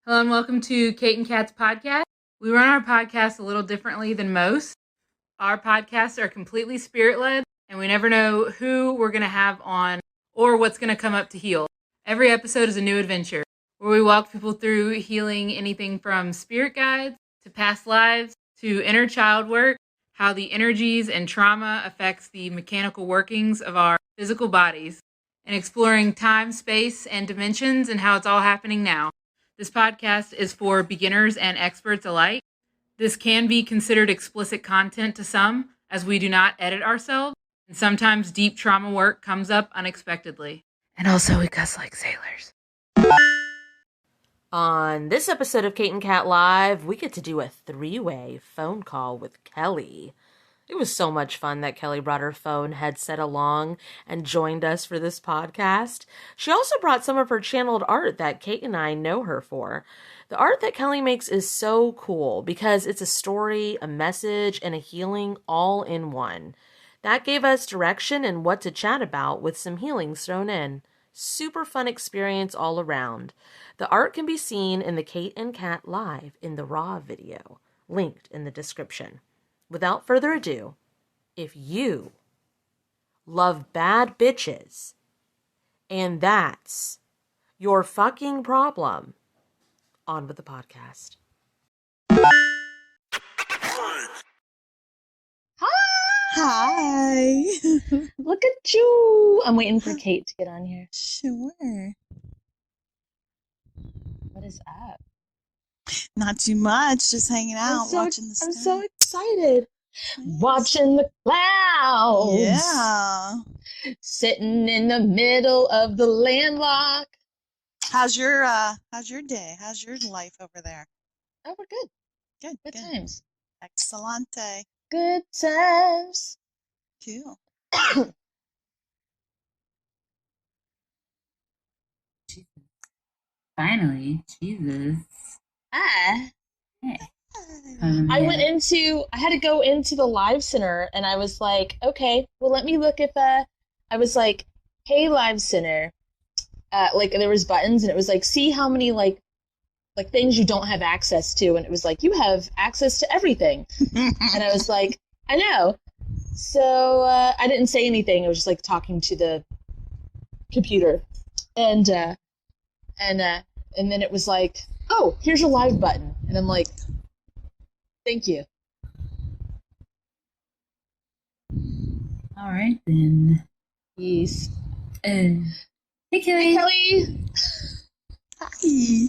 Hello and welcome to Kate and Kat's podcast. We run our podcast a little differently than most. Our podcasts are completely spirit-led, and we never know who we're going to have on or what's going to come up to heal. Every episode is a new adventure, where we walk people through healing anything from spirit guides to past lives to inner child work, how the energies and trauma affects the mechanical workings of our physical bodies, and exploring time, space, and dimensions and how it's all happening now. This podcast is for beginners and experts alike. This can be considered explicit content to some, as we do not edit ourselves, and sometimes deep trauma work comes up unexpectedly. And also, we cuss like sailors. On this episode of Kate and Kat Live, we get to do a 3-way phone call with Kelly. It was so much fun that Kelly brought her phone headset along and joined us for this podcast. She also brought some of her channeled art that Kate and I know her for. The art that Kelly makes is so cool because it's a story, a message, and a healing all in one. That gave us direction and what to chat about with some healings thrown in. Super fun experience all around. The art can be seen in the Kate and Kat Live in the Raw video, linked in the description. Without further ado, if you love bad bitches and that's your fucking problem, on with the podcast. Hi. Look at you. I'm waiting for Kate to get on here. Sure. What is up? Not too much. Just hanging out, watching the sky. I'm so excited. Nice. Watching the clouds. Yeah. Sitting in the middle of the landlock. How's your day? How's your life over there? Oh, we're good. Good. Good times. Excellente. Good times. Cool. Finally, Jesus. Hey. I I had to go into the Live Center, and I was like, okay, well, let me look if, I was like, hey, Live Center. Like, there was buttons, and it was like, see how many, like things you don't have access to, and it was like, you have access to everything. And I was like, I know. So, I didn't say anything. I was just, like, talking to the computer. And then it was like, oh, here's your live button. And I'm like, thank you. All right, then. Yes. Hey, Kelly. Hey, Kelly. Hi.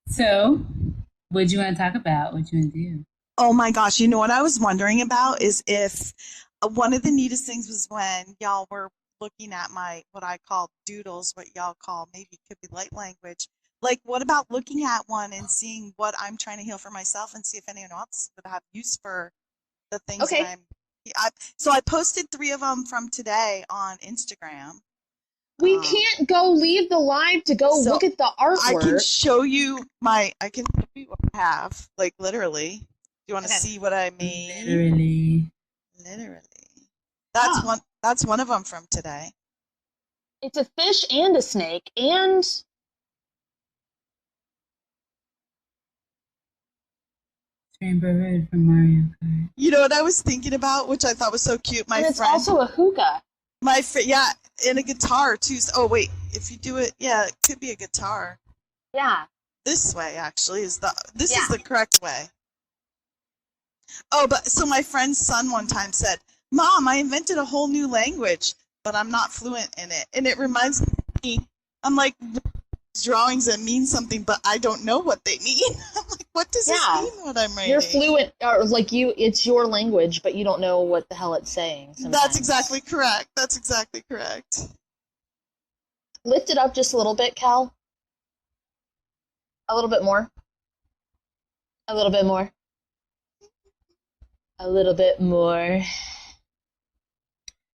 So, what do you want to talk about? What do you want to do? Oh my gosh, you know what I was wondering about is if one of the neatest things was when y'all were looking at my, what I call doodles, what y'all call, maybe it could be light language. Like, what about looking at one and seeing what I'm trying to heal for myself and see if anyone else would have use for the things Okay. that so I posted 3 of them from today on Instagram. We can't go leave the live to go so look at the artwork. I can show you what I have, like, literally. Do you want to see what I mean? Literally. That's one of them from today. It's a fish and a snake and... Rainbow Road from Mario Kart. You know what I was thinking about, which I thought was so cute? It's also a hookah. Yeah, and a guitar, too. Oh, wait, if you do it, yeah, it could be a guitar. Yeah. This way, actually, is the correct way. Oh, but so my friend's son one time said, Mom, I invented a whole new language, but I'm not fluent in it. And it reminds me, I'm like, drawings that mean something, but I don't know what they mean. I'm like, what does this mean, what I'm writing? You're fluent, or like it's your language, but you don't know what the hell it's saying sometimes. That's exactly correct. Lift it up just a little bit, Cal. A little bit more. A little bit more. A little bit more.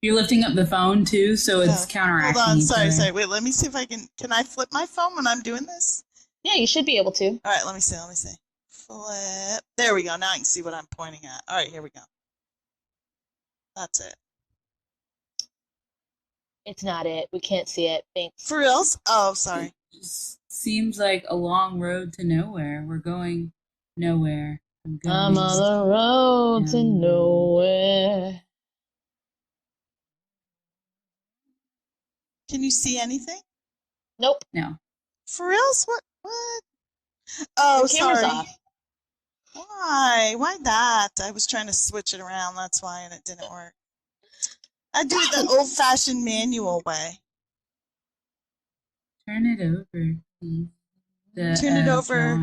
You're lifting up the phone, too, so it's counteracting. Hold on, sorry. Wait, let me see if I can I flip my phone when I'm doing this? Yeah, you should be able to. All right, let me see. Flip. There we go. Now I can see what I'm pointing at. All right, here we go. That's it. It's not it. We can't see it. Thanks. For reals? Oh, sorry. Just seems like a long road to nowhere. We're going nowhere. I'm I'm on the road to nowhere. Can you see anything? Nope. No. For reals? What? Oh, Your camera's sorry. off. Why? Why that? I was trying to switch it around. That's why, and it didn't work. I do it the old-fashioned manual way. Turn it over, please. Turn it over.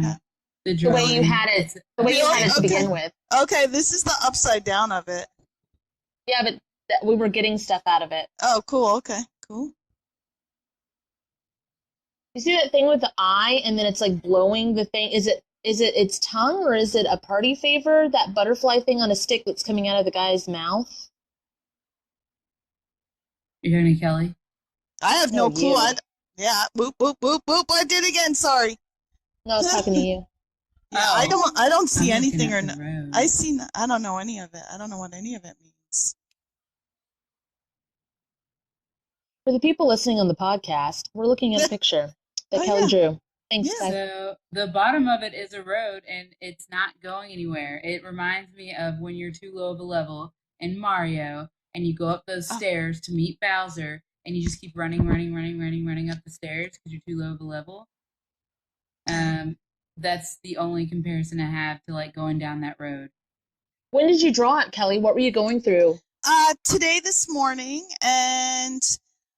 The way you had it. The way you had it to begin with. Okay, this is the upside down of it. Yeah, but we were getting stuff out of it. Oh, cool. Okay, cool. You see that thing with the eye, and then it's like blowing the thing? Is it its tongue, or is it a party favor? That butterfly thing on a stick that's coming out of the guy's mouth? You hear me, Kelly? I have no clue. Yeah, boop, boop, boop, boop. I did it again. Sorry. No, I was talking to you. Yeah, I don't see anything or no. I don't know any of it. I don't know what any of it means. For the people listening on the podcast, we're looking at a picture that Kelly drew. Thanks, guys. So the bottom of it is a road, and it's not going anywhere. It reminds me of when you're too low of a level in Mario, and you go up those stairs to meet Bowser, and you just keep running up the stairs because you're too low of a level. That's the only comparison I have to like going down that road. When did you draw it, Kelly? What were you going through? Today, this morning, and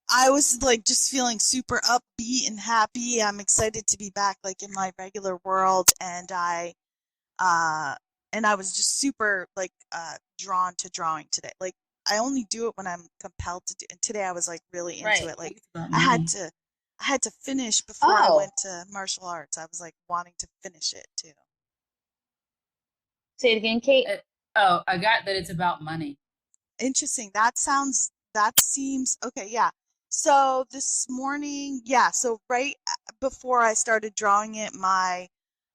I was like just feeling super upbeat and happy. I'm excited to be back like in my regular world, and I was just super like drawn to drawing today. Like I only do it when I'm compelled to do. And today I was like really into it. Like I had to finish before I went to martial arts. I was like wanting to finish it too. Say it again, Kate. I got that it's about money. Interesting. That seems okay. Yeah. So this morning, so right before I started drawing it, my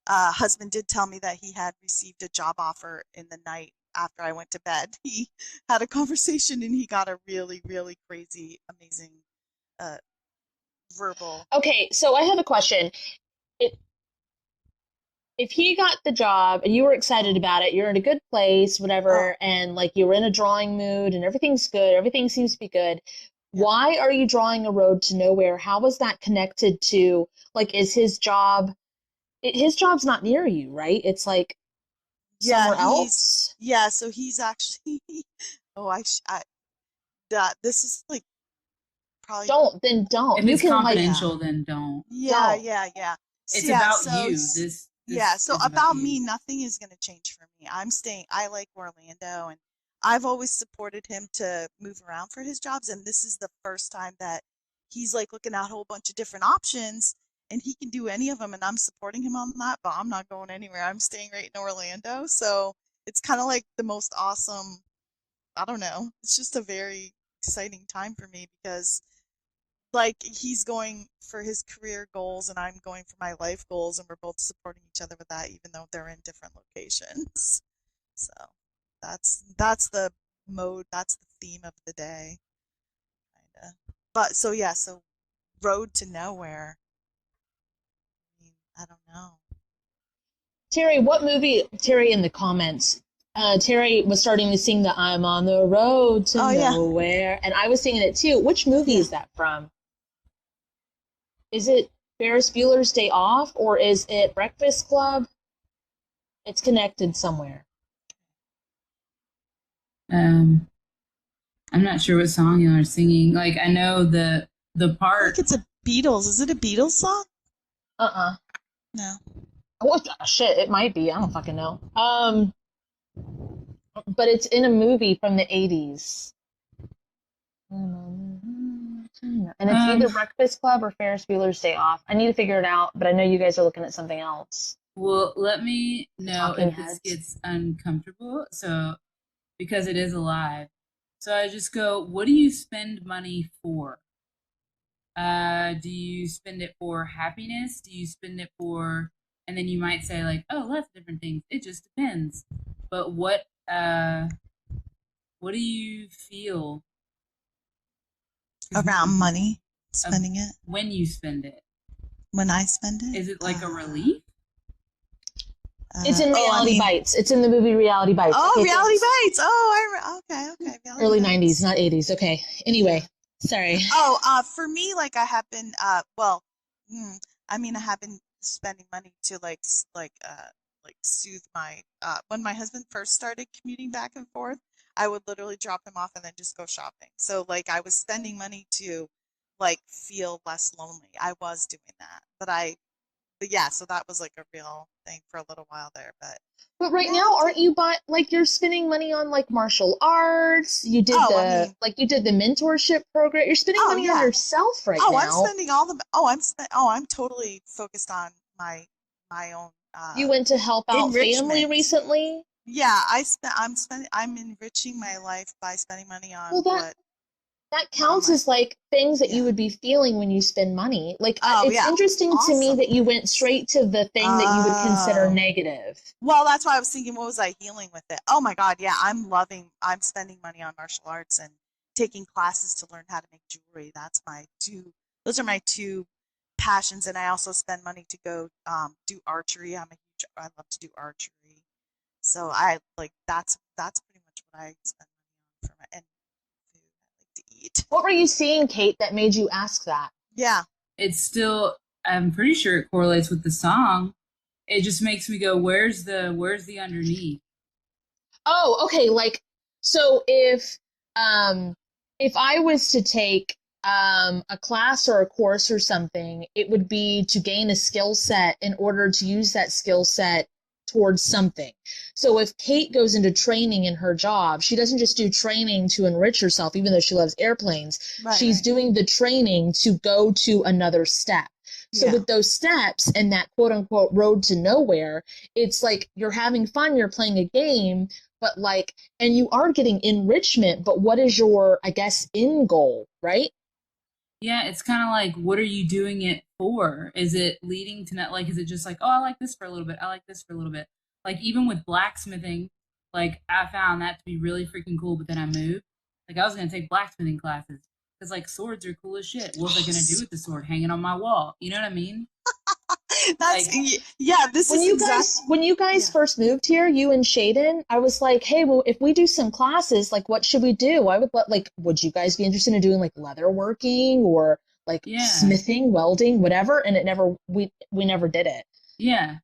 husband did tell me that he had received a job offer in the night after I went to bed. He had a conversation and he got a really, really crazy, amazing verbal. Okay, so I have a question. If he got the job and you were excited about it, you're in a good place, whatever, and like you were in a drawing mood and everything's good, everything seems to be good. Yeah. Why are you drawing a road to nowhere? How is that connected to, like, is his job? His job's not near you, right? It's like somewhere else. Yeah, so he's actually. This is like probably. Don't. If it's confidential, then don't. Yeah. It's about you. This so about me, nothing is going to change for me. I like Orlando, and I've always supported him to move around for his jobs, and this is the first time that he's like looking at a whole bunch of different options, and he can do any of them, and I'm supporting him on that, but I'm not going anywhere. I'm staying right in Orlando, so it's kind of like the most awesome, I don't know, it's just a very exciting time for me because like he's going for his career goals and I'm going for my life goals, and we're both supporting each other with that, even though they're in different locations. So that's the mode, that's the theme of the day, kinda. But so road to nowhere. I mean, I don't know. Terry, what movie? Terry in the comments. Terry was starting to sing the "I'm on the road to nowhere," and I was singing it too. Which movie is that from? Is it Ferris Bueller's Day Off, or is it Breakfast Club? It's connected somewhere. I'm not sure what song you are singing. Like I know the part. I think it's a Beatles. Is it a Beatles song? No. What the shit? It might be. I don't fucking know. But it's in a movie from the 80s. And it's either Breakfast Club or Ferris Bueller's Day Off. I need to figure it out, but I know you guys are looking at something else. Well, let me know if this gets uncomfortable. So, because it is alive. So I just go, what do you spend money for? Do you spend it for happiness? Do you spend it for, and then you might say like, oh, lots of different things. It just depends. But what do you feel around money, spending it? When you spend it. when I spend it. Is it like a relief? It's in Reality Bites. It's in the movie Reality Bites. Oh, okay, Reality Bites. Oh, okay. Reality early Bites. 90s, not 80s. Okay. Anyway, sorry. Oh, for me, like I have been, I have been spending money to like soothe my, when my husband first started commuting back and forth, I would literally drop him off and then just go shopping. So like I was spending money to like feel less lonely. I was doing that, but yeah, so that was like a real thing for a little while there, but right now, aren't you you're spending money on like martial arts? You did you did the mentorship program. You're spending money on yourself right now. I'm spending I'm totally focused on my own. You went to help out family recently? Yeah, I'm enriching my life by spending money on that counts as like things that you would be feeling when you spend money. Like it's interesting to me that you went straight to the thing that you would consider negative. Well, that's why I was thinking, what was I healing with it? Oh my God, yeah, I'm spending money on martial arts and taking classes to learn how to make jewelry. Those are my two passions, and I also spend money to go do archery. I love to do archery. So that's pretty much what I spend money on and food I like to eat. What were you seeing, Kate, that made you ask that? Yeah. It's still, I'm pretty sure it correlates with the song. It just makes me go, where's the underneath? Oh, okay. Like, so if I was to take a class or a course or something, it would be to gain a skill set in order to use that skill set towards something. So if Kate goes into training in her job, she doesn't just do training to enrich herself, even though she loves airplanes. She's doing the training to go to another step. So with those steps and that quote unquote road to nowhere, it's like you're having fun, you're playing a game, but and you are getting enrichment, but what is your, I guess, end goal, right? Yeah, it's kind of like, what are you doing it for? Is it leading to that? Like, is it just like, oh, I like this for a little bit. I like this for a little bit. Like, even with blacksmithing, like, I found that to be really freaking cool, but then I moved. Like, I was going to take blacksmithing classes because, like, swords are cool as shit. What was I going to do with the sword hanging on my wall? You know what I mean? That's when you guys first moved here, you and Shaden, I was like, hey, well, if we do some classes, like, what should we do? I would would you guys be interested in doing like leather working or like smithing, welding, whatever? And we never did it. Yeah.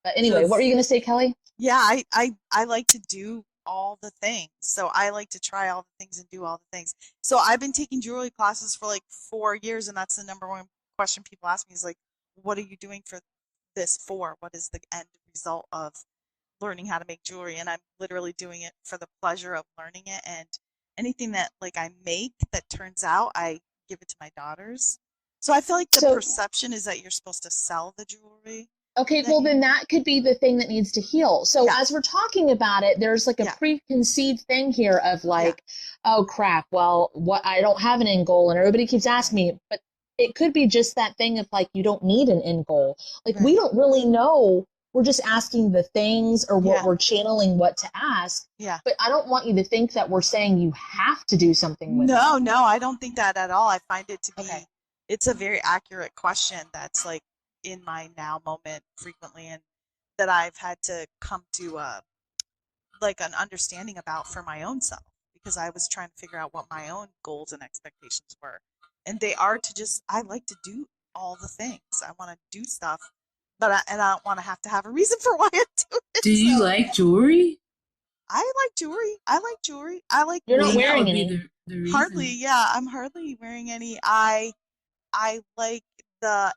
But anyway, what were you gonna say, Kelly? Yeah, I like to do all the things. So I like to try all the things and do all the things. So I've been taking jewelry classes for like 4 years, and that's the number one question people ask me is like, what are you doing for this for? What is the end result of learning how to make jewelry? And I'm literally doing it for the pleasure of learning it, and anything that like I make that turns out, I give it to my daughters. So I feel like the perception is that you're supposed to sell the jewelry. Okay, well then that could be the thing that needs to heal. So as we're talking about it, there's like a preconceived thing here of like, oh crap, well, what I don't have an end goal, and everybody keeps asking me, but it could be just that thing of like, you don't need an end goal. Like we don't really know. We're just asking the things or what we're channeling what to ask. Yeah. But I don't want you to think that we're saying you have to do something with it. No, I don't think that at all. I find it to be, it's a very accurate question that's like in my now moment frequently, and that I've had to come to like an understanding about for my own self, because I was trying to figure out what my own goals and expectations were. And they are to just, I like to do all the things. I want to do stuff, but I don't want to have a reason for why I do it. Do you like jewelry? I like jewelry. I like. You're not wearing any. Hardly. Yeah, I'm hardly wearing any. I like the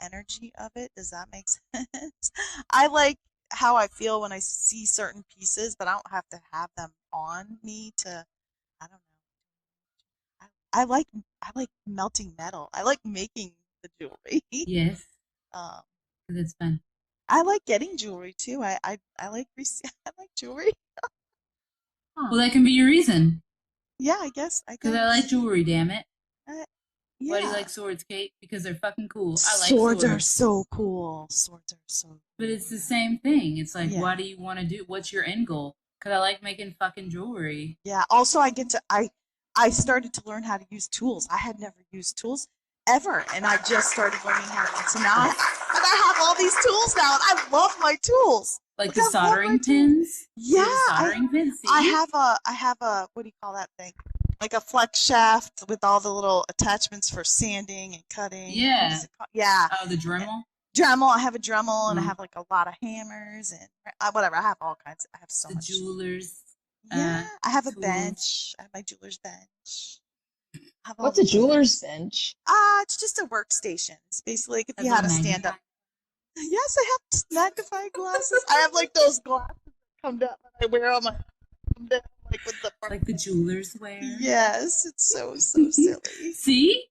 energy of it. Does that make sense? I like how I feel when I see certain pieces, but I don't have to have them on me to, I don't know. I like melting metal. I like making the jewelry. Yes. That's fun. I like getting jewelry too. I like I like jewelry. Well, that can be your reason. Yeah, I guess. Because I like jewelry, damn it. Yeah. Why do you like swords, Kate? Because they're fucking cool. I like swords. Swords are so cool. But it's the same thing. It's like, why do you want to do? What's your end goal? Because I like making fucking jewelry. Yeah. Also, I started to learn how to use tools. I had never used tools. ever, and I just started learning how to. So now I have all these tools now, and I love my tools. Like the soldering pins? Yeah, soldering pins. See? I have a what do you call that thing? Like a flex shaft with all the little attachments for sanding and cutting. Yeah. Yeah. Oh, the Dremel? Dremel. I have a Dremel, and I have like a lot of hammers and whatever. I have all kinds. I have so much. The jewelers. Yeah. I have a tools. bench. I have my jeweler's bench. What's a jeweler's bench? It's just a workstation. It's basically like if you had a stand up. Yes, I have magnifying glasses. I have like those glasses that come down and I wear on my like with the like the jewelers wear. Yes, it's so silly. See?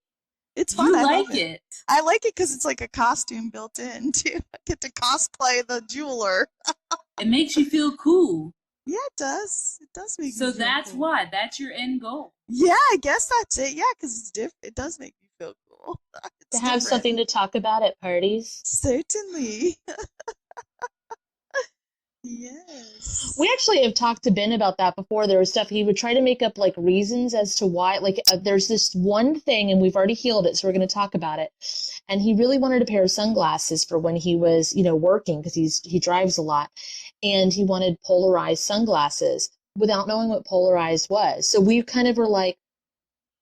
It's fun. You I like love it. I like it because it's like a costume built in too. I get to cosplay the jeweler. It makes you feel cool. Yeah, it does. It does make me So feel that's cool. why. That's your end goal. Yeah, I guess that's it. Yeah, because it's different. It does make me feel cool. To have something to talk about at parties. Certainly. Yes. We actually have talked to Ben about that before. There was stuff he would try to make up like reasons as to why. Like there's this one thing, and we've already healed it, so we're going to talk about it. And he really wanted a pair of sunglasses for when he was, working because he drives a lot, and he wanted polarized sunglasses without knowing what polarized was. So we kind of were like,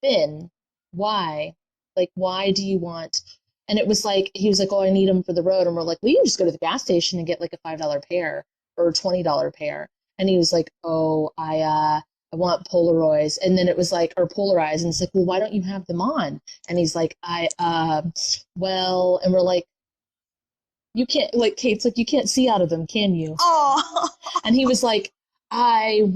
Ben, why? Like, why do you want? And it was like he was like, oh, I need them for the road, and we're like, well, you can just go to the gas station and get like a $5 pair. Or $20 pair. And he was like, oh, I want Polaroids. And then it was like, or polarized. And it's like, well, why don't you have them on? And he's like, well, and we're like, you can't, like, Kate's like, you can't see out of them, can you? Oh. And he was like, and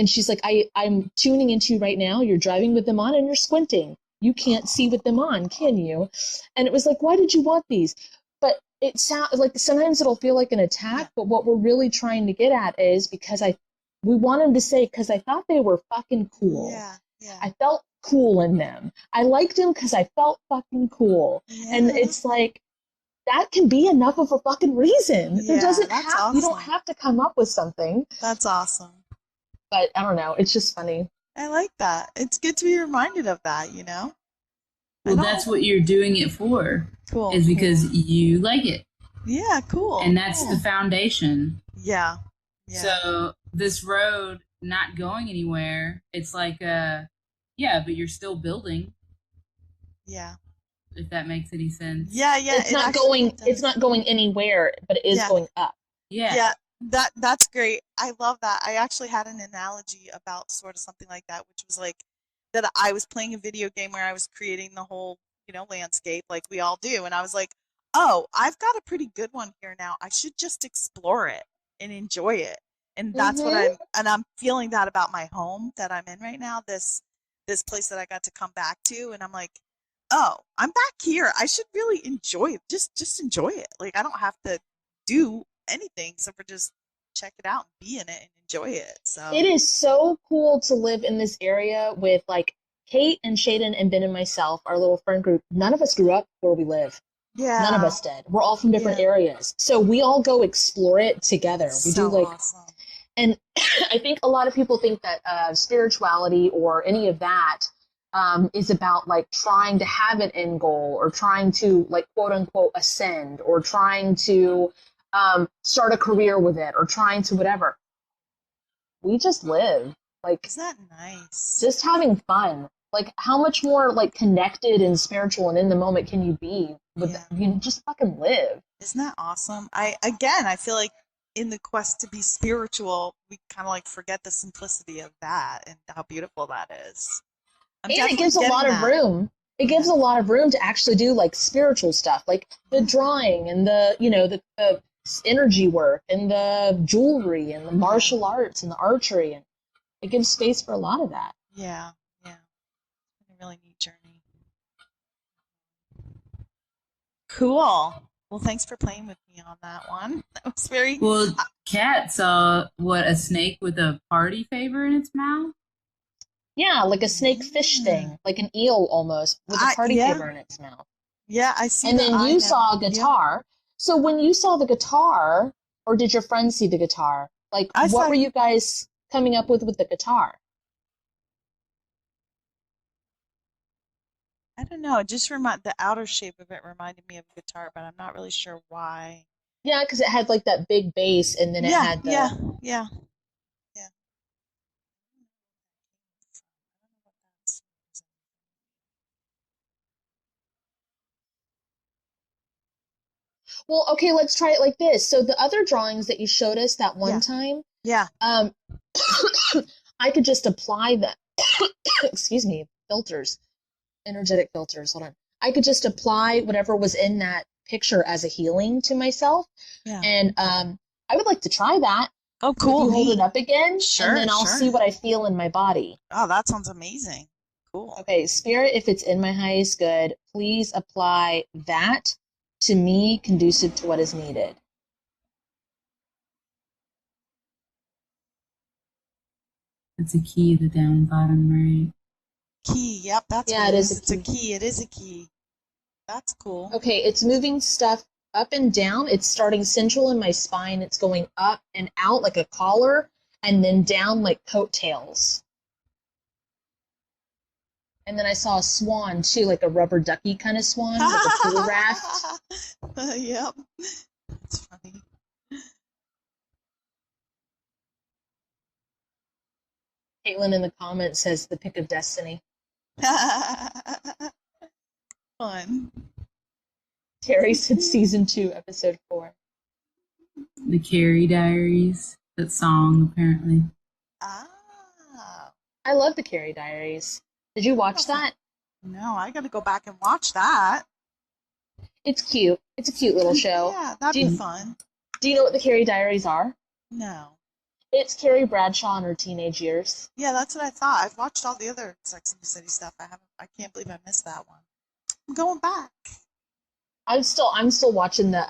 she's like, I'm tuning into you right now. You're driving with them on and you're squinting. You can't see with them on, can you? And it was like, why did you want these? But it sounds like sometimes it'll feel like an attack, but what we're really trying to get at is because we want him to say, because I thought they were fucking cool. Yeah. I felt cool in them. I liked him because I felt fucking cool. Yeah. And it's like, that can be enough of a fucking reason. Yeah, You don't have to come up with something. That's awesome. But I don't know. It's just funny. I like that. It's good to be reminded of that, Well, that's what you're doing it for. Cool. Is because you like it. Yeah, cool. And that's the foundation. Yeah. So this road not going anywhere, it's like, but you're still building. Yeah. If that makes any sense. Yeah. It's not going anywhere, but it is going up. Yeah. Yeah. That's great. I love that. I actually had an analogy about sort of something like that, which was like that I was playing a video game where I was creating the whole, landscape like we all do. And I was like, oh, I've got a pretty good one here now. I should just explore it and enjoy it. And that's what I'm feeling that about my home that I'm in right now, this place that I got to come back to. And I'm like, oh, I'm back here. I should really enjoy it. Just enjoy it. Like I don't have to do anything except for just check it out and be in it and enjoy it. So it is so cool to live in this area with like Kate and Shaden and Ben and myself, our little friend group. None of us grew up where we live. Yeah. None of us did. We're all from different areas. So we all go explore it together. We do like awesome. And I think a lot of people think that spirituality or any of that is about like trying to have an end goal or trying to like quote unquote ascend or trying to start a career with it or trying to whatever. We just live. Like, isn't that nice? Just having fun. Like, how much more like connected and spiritual and in the moment can you be with you just fucking live? Isn't that awesome? I feel like in the quest to be spiritual, we kind of like forget the simplicity of that and how beautiful that is. And it gives a lot of room. It gives a lot of room to actually do like spiritual stuff, like the drawing and the the energy work and the jewelry and the martial arts and the archery, and it gives space for a lot of that. Yeah. It's been a really neat journey. Cool. Well, thanks for playing with me on that one. That was very... Well, Kat saw, a snake with a party favor in its mouth? Yeah, like a snake fish thing, like an eel almost, with a party favor in its mouth. Yeah, I see. And then you saw a guitar. Yeah. So when you saw the guitar, or did your friends see the guitar? Like, what were you guys coming up with the guitar? I don't know. It just the outer shape of it reminded me of a guitar, but I'm not really sure why. Yeah, because it had like that big bass, and then it had the. Yeah. Well, okay, let's try it like this. So the other drawings that you showed us that one time, Yeah. I could just apply the excuse me, filters, energetic filters. Hold on. I could just apply whatever was in that picture as a healing to myself. Yeah. And I would like to try that. Oh, cool. You hold it up again, Sure, and then I'll see what I feel in my body. Oh, that sounds amazing. Cool. Okay, Spirit, if it's in my highest good, please apply that to me conducive to what is needed. It's a key, the down bottom right. Key, yep, that's Yeah, what it it is is. a It's a key. key. It is a key. That's cool. Okay, it's moving stuff up and down. It's starting central in my spine. It's going up and out like a collar, and then down like coattails. And then I saw a swan too, like a rubber ducky kind of swan, like a pool raft. Yep. That's funny. Caitlin in the comments says the pick of destiny. Fun. Terry said season 2, episode 4. The Carrie Diaries, that song apparently. Ah. I love the Carrie Diaries. Did you watch that? No, I got to go back and watch that. It's cute. It's a cute little show. Yeah, that'd be fun. Do you know what the Carrie Diaries are? No. It's Carrie Bradshaw in her teenage years. Yeah, that's what I thought. I've watched all the other Sex and the City stuff. I can't believe I missed that one. I'm going back. I'm still watching the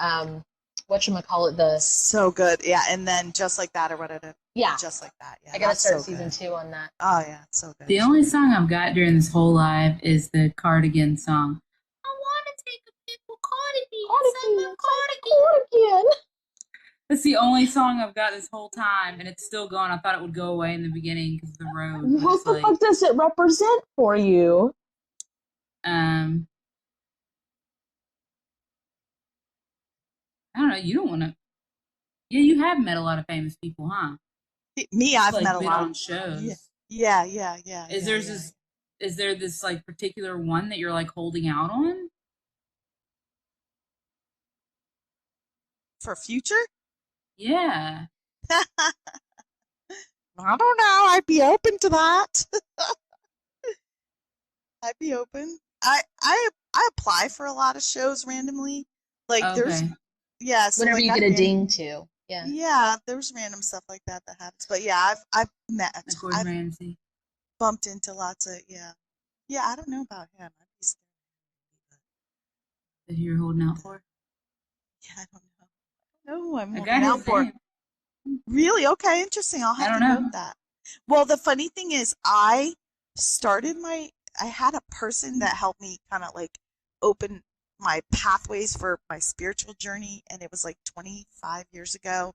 whatchamacallit, the So good. Yeah, and then Just Like That or whatever. Yeah. Just Like That. Yeah. I gotta start so season good. 2 on that. Oh yeah, it's so good. The only song I've got during this whole live is the Cardigan song. I want to take a people cardigan. That's the only song I've got this whole time, and it's still going. I thought it would go away in the beginning because of the road. What the fuck does it represent for you? I don't know. You don't want to. Yeah, you have met a lot of famous people, huh? Me, I've like, met a been lot on of shows. Yeah. Is there this like particular one that you're like holding out on for future? Yeah. I don't know. I'd be open to that. I'd be open. I apply for a lot of shows randomly. Like there's so whenever like, you get a ding too. Yeah. Yeah, there's random stuff like that happens. But yeah, I've met Gordon Ramsay. Bumped into lots of Yeah, I don't know about him. I'd be scared. That you're holding out for? Yeah, I don't know. No, I'm holding out for. Really? Okay, interesting. I'll have to note that. Well, the funny thing is, I had a person that helped me kind of like open my pathways for my spiritual journey, and it was like 25 years ago.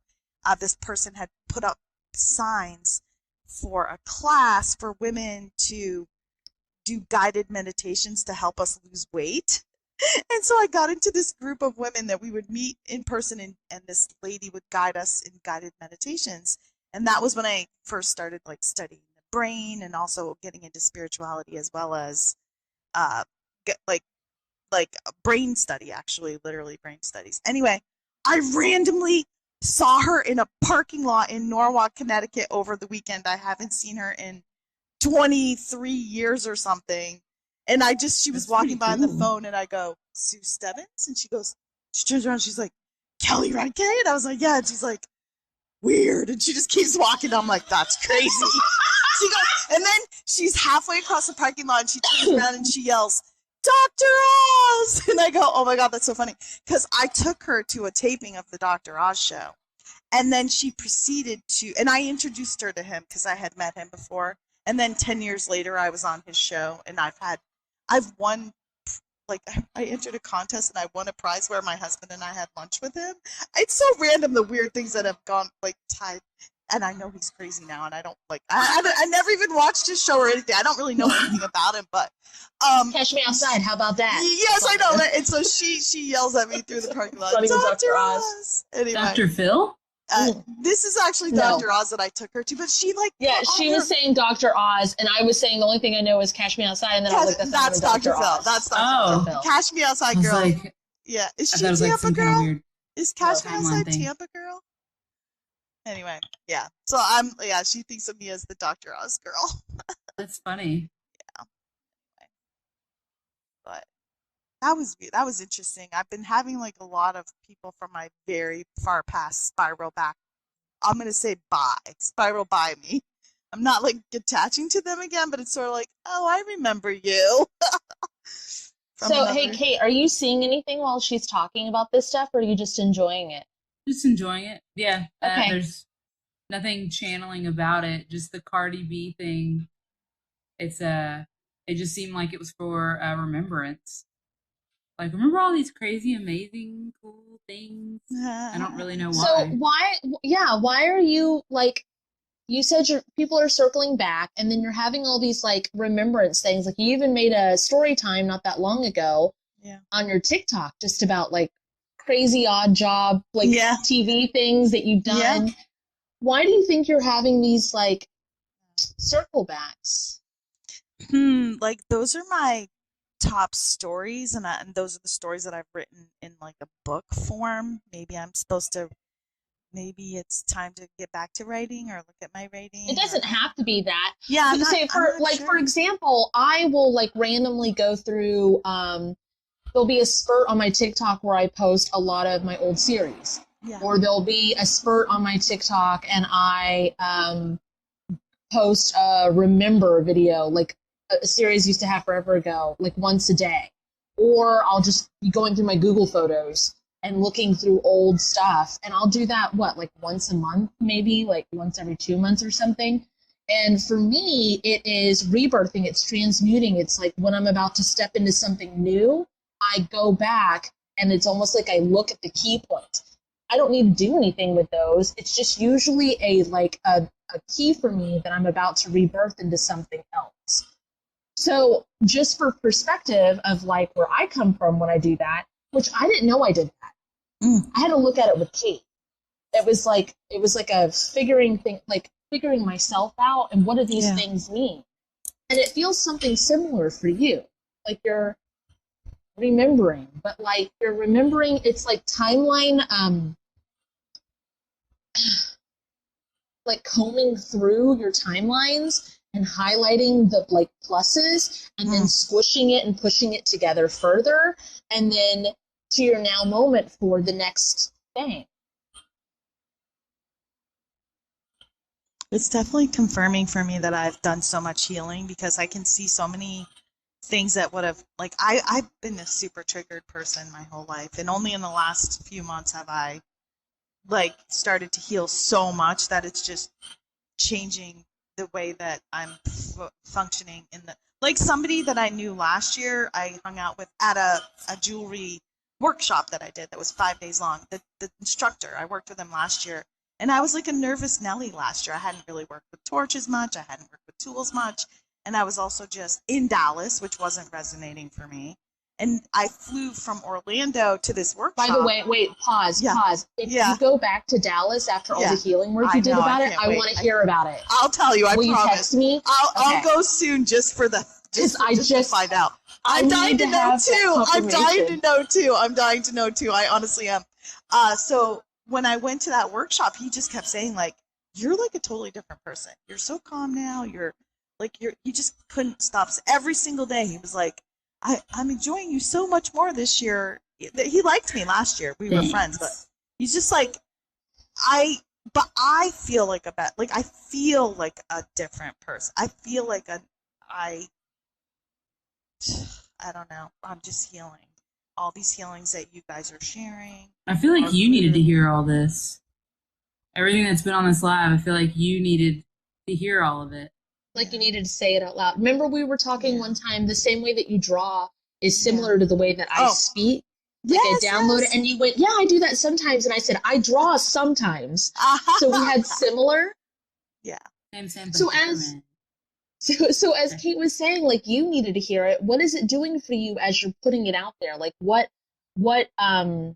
This person had put up signs for a class for women to do guided meditations to help us lose weight. And so I got into this group of women that we would meet in person, and this lady would guide us in guided meditations. And that was when I first started like studying the brain and also getting into spirituality, as well as like brain study, actually, literally brain studies. Anyway, I randomly saw her in a parking lot in Norwalk, Connecticut over the weekend. I haven't seen her in 23 years or something. And she was walking by on the phone, and I go, Sue Stebbins? And she turns around, she's like, Kelly Redkay? And I was like, yeah. And she's like, weird. And she just keeps walking. I'm like, that's crazy. And then she's halfway across the parking lot, and she turns around and she yells, Dr. Oz! And I go, oh my God, that's so funny. Because I took her to a taping of the Dr. Oz show. And then she proceeded to, and I introduced her to him because I had met him before. And then 10 years later, I was on his show, and I've won, like, I entered a contest and I won a prize where my husband and I had lunch with him. It's so random, the weird things that have gone, like, tied. and I know he's crazy now, and I don't like. I never even watched his show or anything. I don't really know anything about him, but Catch Me Outside. How about that? Yes, I know. And so she yells at me through the parking lot. Dr. Oz. Anyway, Dr. Phil? This is actually Dr. Oz that I took her to, but she like she was saying Dr. Oz, and I was saying the only thing I know is Catch Me Outside, and then I was like, that's Dr. Phil. Oz. That's Dr. Phil. Catch Me Outside girl. Like, yeah, is I she was Tampa like girl? Weird is Catch Me Outside thing. Tampa girl? Anyway, yeah. So she thinks of me as the Dr. Oz girl. That's funny. Yeah. But that was interesting. I've been having like a lot of people from my very far past spiral back. I'm going to say spiral by me. I'm not like attaching to them again, but it's sort of like, oh, I remember you. Hey, Kate, are you seeing anything while she's talking about this stuff, or are you just enjoying it? Just enjoying it. Yeah. Okay. There's nothing channeling about it. Just the Cardi B thing. It just seemed like it was for remembrance. Like, remember all these crazy, amazing, cool things? I don't really know why. So why are you, like, you said people are circling back, and then you're having all these, like, remembrance things. Like, you even made a story time not that long ago on your TikTok just about, like, crazy odd job, like, TV things that you've done. Yeah. Why do you think you're having these, like, circle backs? Like, those are my top stories, and those are the stories that I've written in like a book form. Maybe it's time to get back to writing or look at my writing. It doesn't have to be that. Yeah, for example, I will like randomly go through. There'll be a spurt on my TikTok where I post a lot of my old series, or there'll be a spurt on my TikTok and I post a remember video, like a series used to have forever ago, like once a day. Or I'll just be going through my Google photos and looking through old stuff. And I'll do that, like once a month, maybe like once every 2 months or something. And for me, it is rebirthing. It's transmuting. It's like when I'm about to step into something new, I go back and it's almost like I look at the key point. I don't need to do anything with those. It's just usually a key for me that I'm about to rebirth into something else. So just for perspective of like where I come from when I do that, which I didn't know I did that. I had to look at it with Kate. It was like a figuring myself out and what do these things mean. And it feels something similar for you. Like you're remembering, but like you're remembering, it's like timeline, like combing through your timelines and highlighting the like pluses and then squishing it and pushing it together further and then to your now moment for the next thing. It's definitely confirming for me that I've done so much healing because I can see so many things that would have, like, I've been a super triggered person my whole life, and only in the last few months have I like started to heal so much that it's just changing the way that I'm functioning in the, like somebody that I knew last year, I hung out with at a jewelry workshop that I did that was 5 days long. The instructor, I worked with him last year, and I was like a nervous Nelly last year. I hadn't really worked with torches much. I hadn't worked with tools much. And I was also just in Dallas, which wasn't resonating for me. And I flew from Orlando to this workshop. By the way, wait, pause. If you go back to Dallas after all the healing work you did about it, I want to hear about it. I'll tell you, I promise. Will you text me? I'll go soon just for the just to find out. I'm dying to know too. I'm dying to know too. I honestly am. So when I went to that workshop, he just kept saying like, "You're like a totally different person. You're so calm now. You just couldn't stop." Every single day he was like, I'm enjoying you so much more this year. He liked me last year. We were friends, but he's just like, I feel like I feel like a different person. I feel like I don't know. I'm just healing. All these healings that you guys are sharing. I feel like you needed to hear all this. Everything that's been on this live, I feel like you needed to hear all of it. Like you needed to say it out loud. Remember we were talking one time, the same way that you draw is similar to the way that I speak. Like I download it and you went, yeah, I do that sometimes. And I said, I draw sometimes. So we had similar. Yeah. Same. So as Kate was saying, like, you needed to hear it. What is it doing for you as you're putting it out there? Like, what are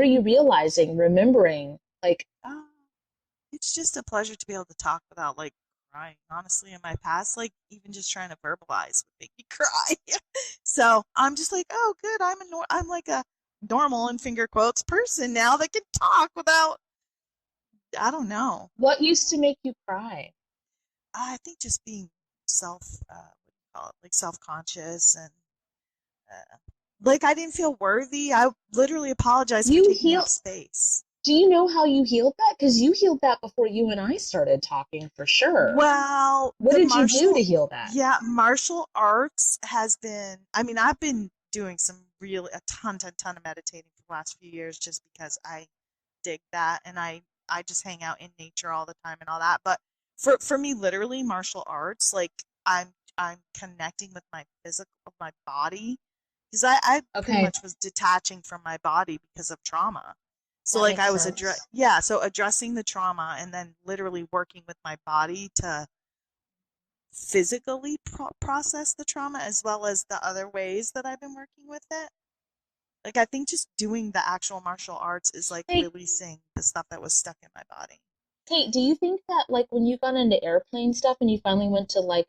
you realizing, remembering? Like, It's just a pleasure to be able to talk without like crying. Honestly, in my past, like even just trying to verbalize would make me cry. So I'm just like, oh, good. I'm like a normal in finger quotes person now that can talk without. I don't know. what used to make you cry? I think just being what do you call it? Like self-conscious and like I didn't feel worthy. I literally apologized for You taking heal. up space. Do you know how you healed that? Because you healed that before you and I started talking, for sure. Well, What did you do to heal that? Yeah, martial arts has been, I mean, I've been doing a ton of meditating for the last few years just because I dig that and I just hang out in nature all the time and all that. But for me, literally martial arts, like I'm connecting with my my body because I pretty Okay, much was detaching from my body because of trauma. So that like makes I was sense. so addressing the trauma and then literally working with my body to physically process the trauma as well as the other ways that I've been working with it. Like I think just doing the actual martial arts is like Hey, releasing the stuff that was stuck in my body. Kate, do you think that, like, when you got into airplane stuff and you finally went to like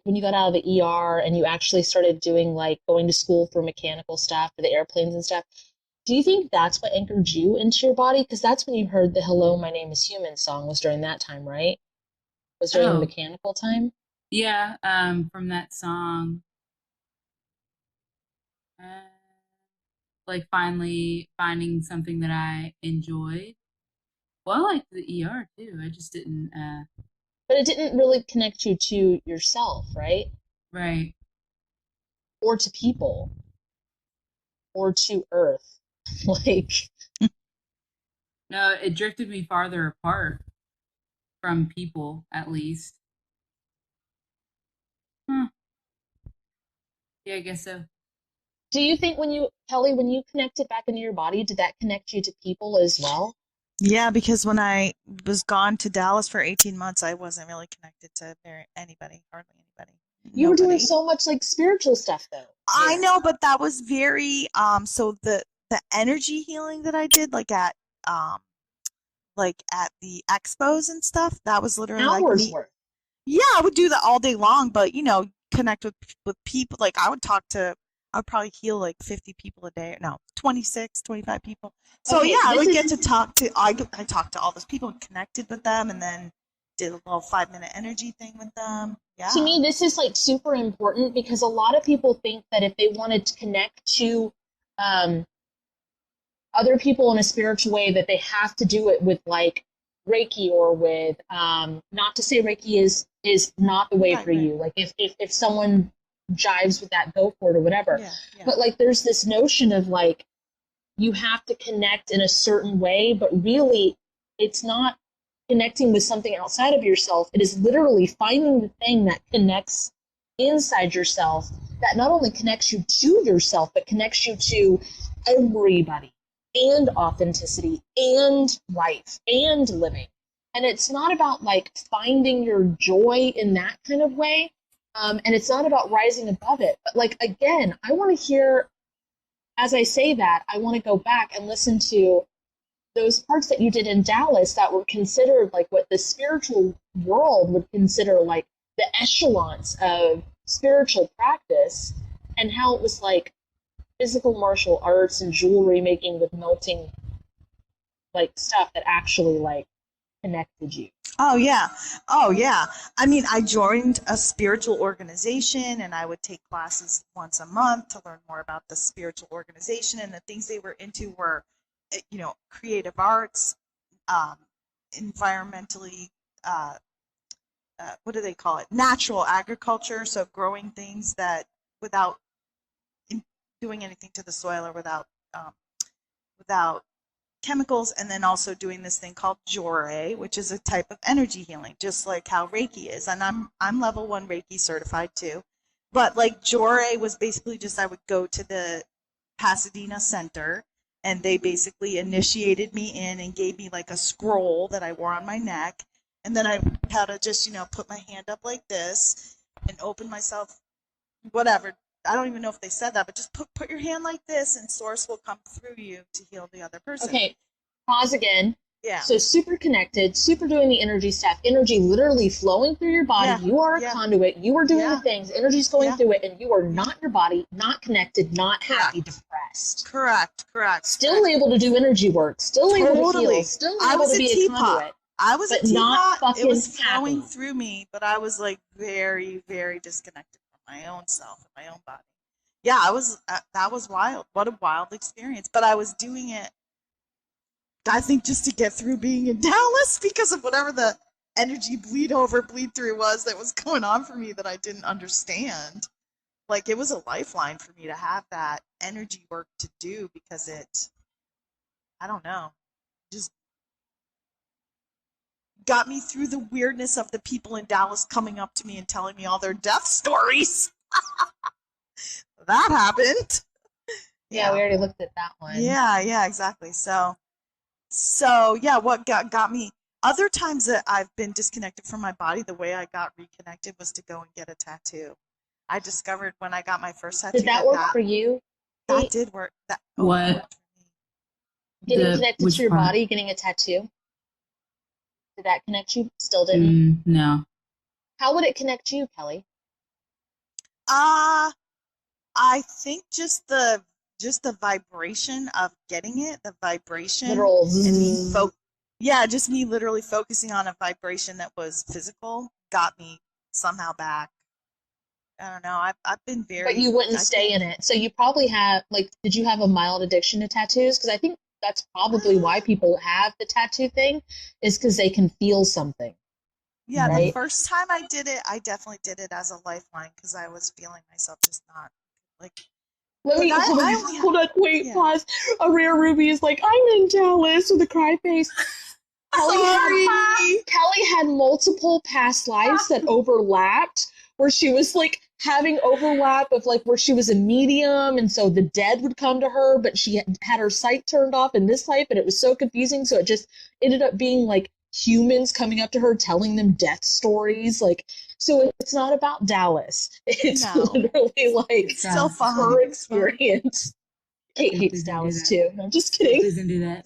when you got out of the ER and you actually started doing like going to school for mechanical stuff for the airplanes and stuff, do you think that's what anchored you into your body? Because that's when you heard the "Hello, My Name Is Human" song, was during that time, right? Was during the Oh, mechanical time. yeah. From that song, uh, like finally finding something that I enjoyed. Well, I liked the ER too. I just didn't. But it didn't really connect you to yourself, right? Right. Or to people, or to Earth. Like, No, it drifted me farther apart from people, at least. Huh. Yeah, I guess so. do you think Kelly, when you connected back into your body, did that connect you to people as well? Yeah, because when I was gone to Dallas for 18 months, I wasn't really connected to anybody, hardly anybody, You were doing nobody. so much like spiritual stuff though I there. know, but that was very so the energy healing that I did um like at the expos and stuff, that was literally like Hours me. worth. Yeah, I would do that all day long, but connect with people. Like I would probably heal like 50 people a day. No, 26, 25 people. So yeah, Okay, I this would is get to talk to I talked to all those people and connected with them and then did a little 5-minute energy thing with them. to Yeah. me, this is like super important because a lot of people think that if they wanted to connect to um, other people in a spiritual way, that they have to do it with like Reiki or with not to say Reiki is not the way Right, for right. you. Like if someone jives with that, go for it or whatever. Yeah, yeah. But like there's this notion of like you have to connect in a certain way, but really it's not connecting with something outside of yourself. It is literally finding the thing that connects inside yourself, that not only connects you to yourself, but connects you to everybody and authenticity and life and living. And it's not about like finding your joy in that kind of way. And it's not about rising above it. But like, again, I want to hear, as I say that, I want to go back and listen to those parts that you did in Dallas that were considered like what the spiritual world would consider like the echelons of spiritual practice, and how it was like physical martial arts and jewelry making with melting like stuff that actually like connected you. Oh yeah. Oh yeah. I mean, I joined a spiritual organization and I would take classes once a month to learn more about the spiritual organization and the things they were into were creative arts, um, environmentally uh, what do they call it? Natural agriculture, so growing things that without doing anything to the soil or um, without chemicals, and then also doing this thing called Jore, which is a type of energy healing, just like how Reiki is. And I'm level 1 Reiki certified too. But like Jore was basically just I would go to the Pasadena Center and they basically initiated me in and gave me like a scroll that I wore on my neck. And then I had to just, put my hand up like this and open myself, whatever. I don't even know if they said that, but just put your hand like this and source will come through you to heal the other person. Okay, pause again. Yeah. So super connected, super doing the energy stuff, energy literally flowing through your body. Yeah. You are a conduit. You are doing Yeah. the things. Energy's going Yeah. through it, and you are not your body, not connected, not happy, depressed. Correct. Still able to do energy work. Still able to heal. Still I able was to a be a teapot. conduit. I was a but not teapot. It was fucking flowing happy. through me, but I was like very, very disconnected from my own self and my own body. Yeah, I was. That was wild. What a wild experience. But I was doing it, I think, just to get through being in Dallas because of whatever the energy bleed through was that was going on for me that I didn't understand. Like, it was a lifeline for me to have that energy work to do because I don't know, just got me through the weirdness of the people in Dallas coming up to me and telling me all their death stories. That happened. Yeah, we already looked at that one. Yeah, exactly. So yeah, what got me other times that I've been disconnected from my body, the way I got reconnected was to go and get a tattoo. I discovered when I got my first tattoo. Did that work for you? That did work. What? Getting connected to your body, getting a tattoo. Did that connect you? Still didn't? No. How would it connect you, Kelly? I think just the vibration of getting it, the vibration, literal and me just me literally focusing on a vibration that was physical got me somehow back. I don't know. I've been very. But you wouldn't stay in it, so you probably have did you have a mild addiction to tattoos? Because I think that's probably why people have the tattoo thing, is because they can feel something. Yeah, right? The first time I did it, I definitely did it as a lifeline because I was feeling myself just not like. Let me hold on, wait, pause. A Rare Ruby is like, I'm in Dallas with a cry face. Kelly had multiple past lives that overlapped, where she was like having overlap of like where she was a medium, and so the dead would come to her, but she had her sight turned off in this life, and it was so confusing. So it just ended up being like humans coming up to her telling them death stories. Like, so it's not about Dallas. It's literally like it's still fun. Her experience. Kate hates Dallas too. No, I'm just kidding. Please don't do that.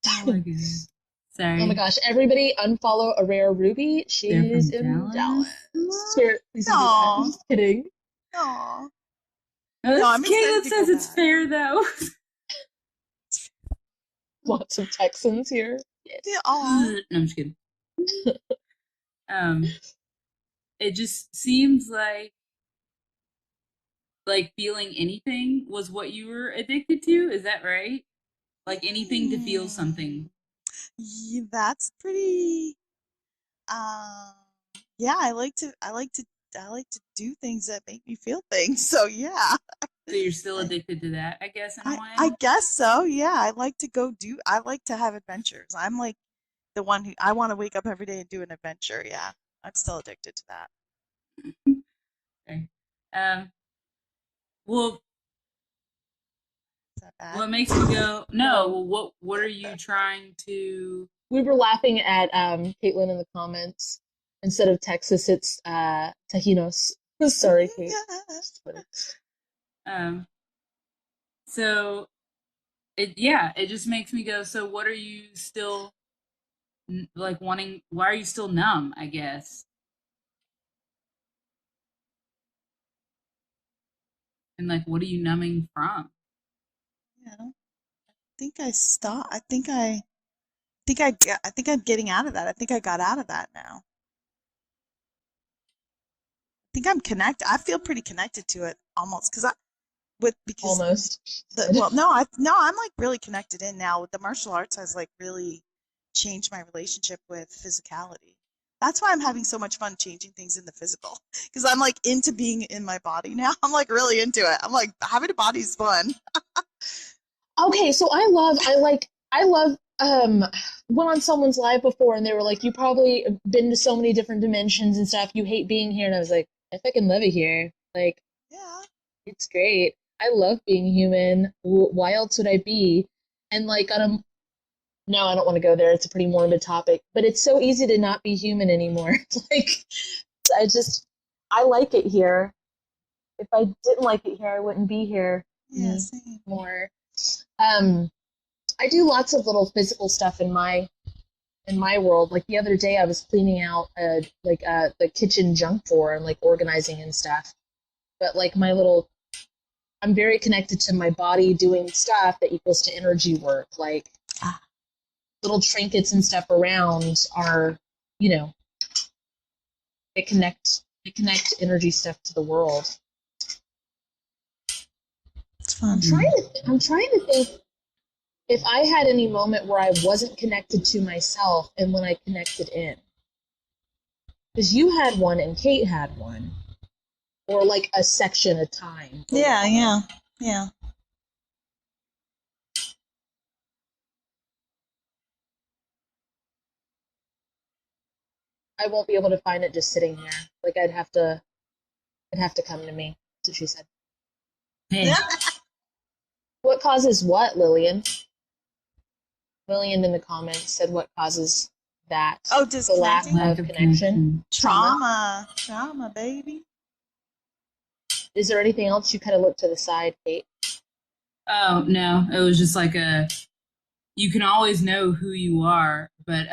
Oh my goodness. Sorry. Oh my gosh. Everybody unfollow a Rare Ruby. She's in Dallas. Spirit, please don't do that. I'm just kidding. Aww. Caleb says it's fair though. Lots of Texans here. Yeah. No, I'm just kidding. It just seems like feeling anything was what you were addicted to. Is that right? Like anything to feel something. Yeah, that's pretty. Yeah, I like to do things that make me feel things. So yeah. So you're still addicted to that, I guess, in a way? I guess so. Yeah, I like to have adventures. I'm like the one who I want to wake up every day and do an adventure. Yeah, I'm still addicted to that. Okay. Well, is that bad? What makes you go? No. Well, what are you trying to? We were laughing at Caitlin in the comments. Instead of Texas, it's Tajinos. Sorry, Kate. So it just makes me go, so what are you still wanting? Why are you still numb, I guess? And what are you numbing from? Yeah, I think I stopped. I think I'm getting out of that. I think I got out of that now. I think I'm connected. I feel pretty connected to it almost I'm like really connected in now with the martial arts. Has like really changed my relationship with physicality. That's why I'm having so much fun changing things in the physical, because I'm like into being in my body now. I'm like really into it. I'm like, having a body is fun. Okay, so I love went on someone's live before and they were like, you probably been to so many different dimensions and stuff, you hate being here, and I was like, I fucking love it here. Like, yeah, it's great. I love being human. Why else would I be? And like on a no, I don't want to go there. It's a pretty morbid topic, but it's so easy to not be human anymore. Like I like it here. If I didn't like it here, I wouldn't be here anymore. I do lots of little physical stuff in my world. Like the other day, I was cleaning out the kitchen junk drawer and like organizing and stuff. But like I'm very connected to my body doing stuff that equals to energy work. Like little trinkets and stuff around are, they connect energy stuff to the world. It's fun. I'm trying to think if I had any moment where I wasn't connected to myself and when I connected in. Because you had one and Kate had one. Or like a section of time. Yeah. I won't be able to find it just sitting here. Like it'd have to come to me. That's what she said. Hey. What causes what, Lillian? Lillian in the comments said what causes that. Oh, the lack of connection. Trauma, baby. Is there anything else you kind of look to the side, Kate? Oh, no. It was just like you can always know who you are, but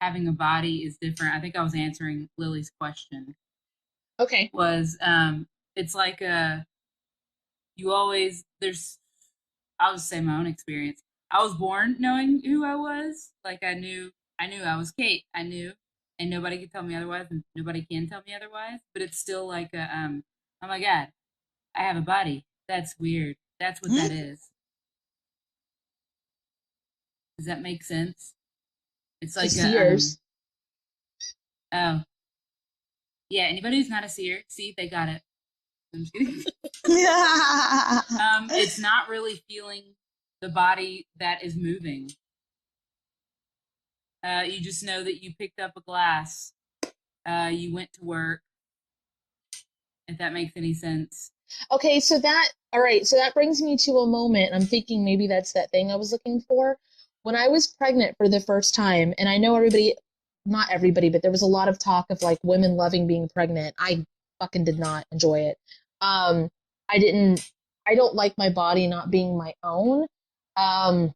having a body is different. I think I was answering Lily's question. Okay. It's like you always, I'll just say my own experience. I was born knowing who I was. Like I knew I was Kate. I knew, and nobody could tell me otherwise, and nobody can tell me otherwise. But it's still like oh my God, I have a body. That's weird. That's what that is. Does that make sense? It's like seers. Oh, yeah. Anybody who's not a seer, see, they got it. I'm just kidding. It's not really feeling the body that is moving. You just know that you picked up a glass. You went to work. If that makes any sense. Okay, so that brings me to a moment. I'm thinking maybe that's that thing I was looking for. When I was pregnant for the first time, and I know not everybody, but there was a lot of talk of like women loving being pregnant. I fucking did not enjoy it. I don't like my body not being my own. And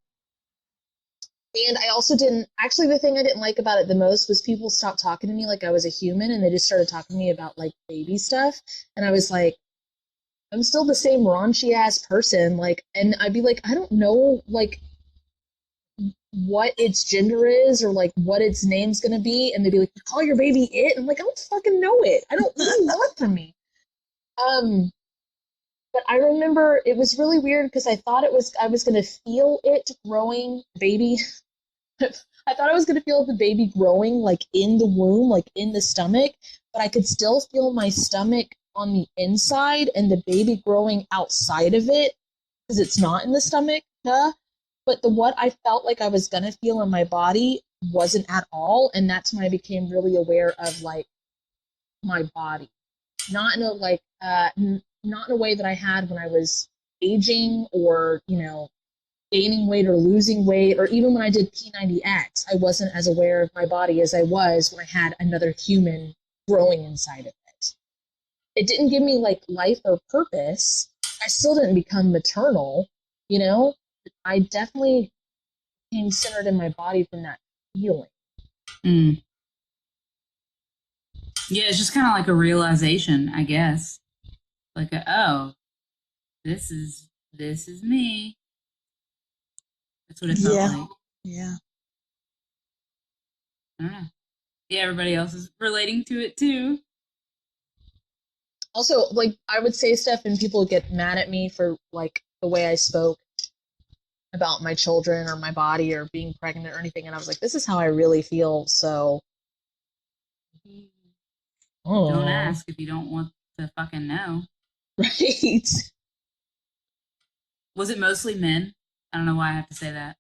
I also actually, the thing I didn't like about it the most was people stopped talking to me like I was a human and they just started talking to me about like baby stuff. And I was like, I'm still the same raunchy ass person. Like, and I'd be like, I don't know, like, what its gender is or like what its name's gonna be. And they'd be like, you call your baby it? And I'm like, I don't fucking know it. I don't really want from me. But I remember it was really weird because I thought I was gonna feel it growing, baby. I thought I was gonna feel the baby growing like in the womb, like in the stomach, but I could still feel my stomach on the inside and the baby growing outside of it because it's not in the stomach. But what I felt like I was gonna feel in my body wasn't at all, and that's when I became really aware of like my body, not in a like not in a way that I had when I was aging or gaining weight or losing weight, or even when I did P90X, I wasn't as aware of my body as I was when I had another human growing inside of it. It didn't give me like life or purpose. I still didn't become maternal, I definitely became centered in my body from that feeling. Mm. Yeah, it's just kind of like a realization, I guess. Like, oh, this is me. That's what it felt like. Yeah. I don't know. Yeah, everybody else is relating to it too. Also, like, I would say stuff and people would get mad at me for like the way I spoke about my children or my body or being pregnant or anything, and I was like, this is how I really feel, so Don't ask if you don't want to fucking know. Right. Was it mostly men? I don't know why I have to say that.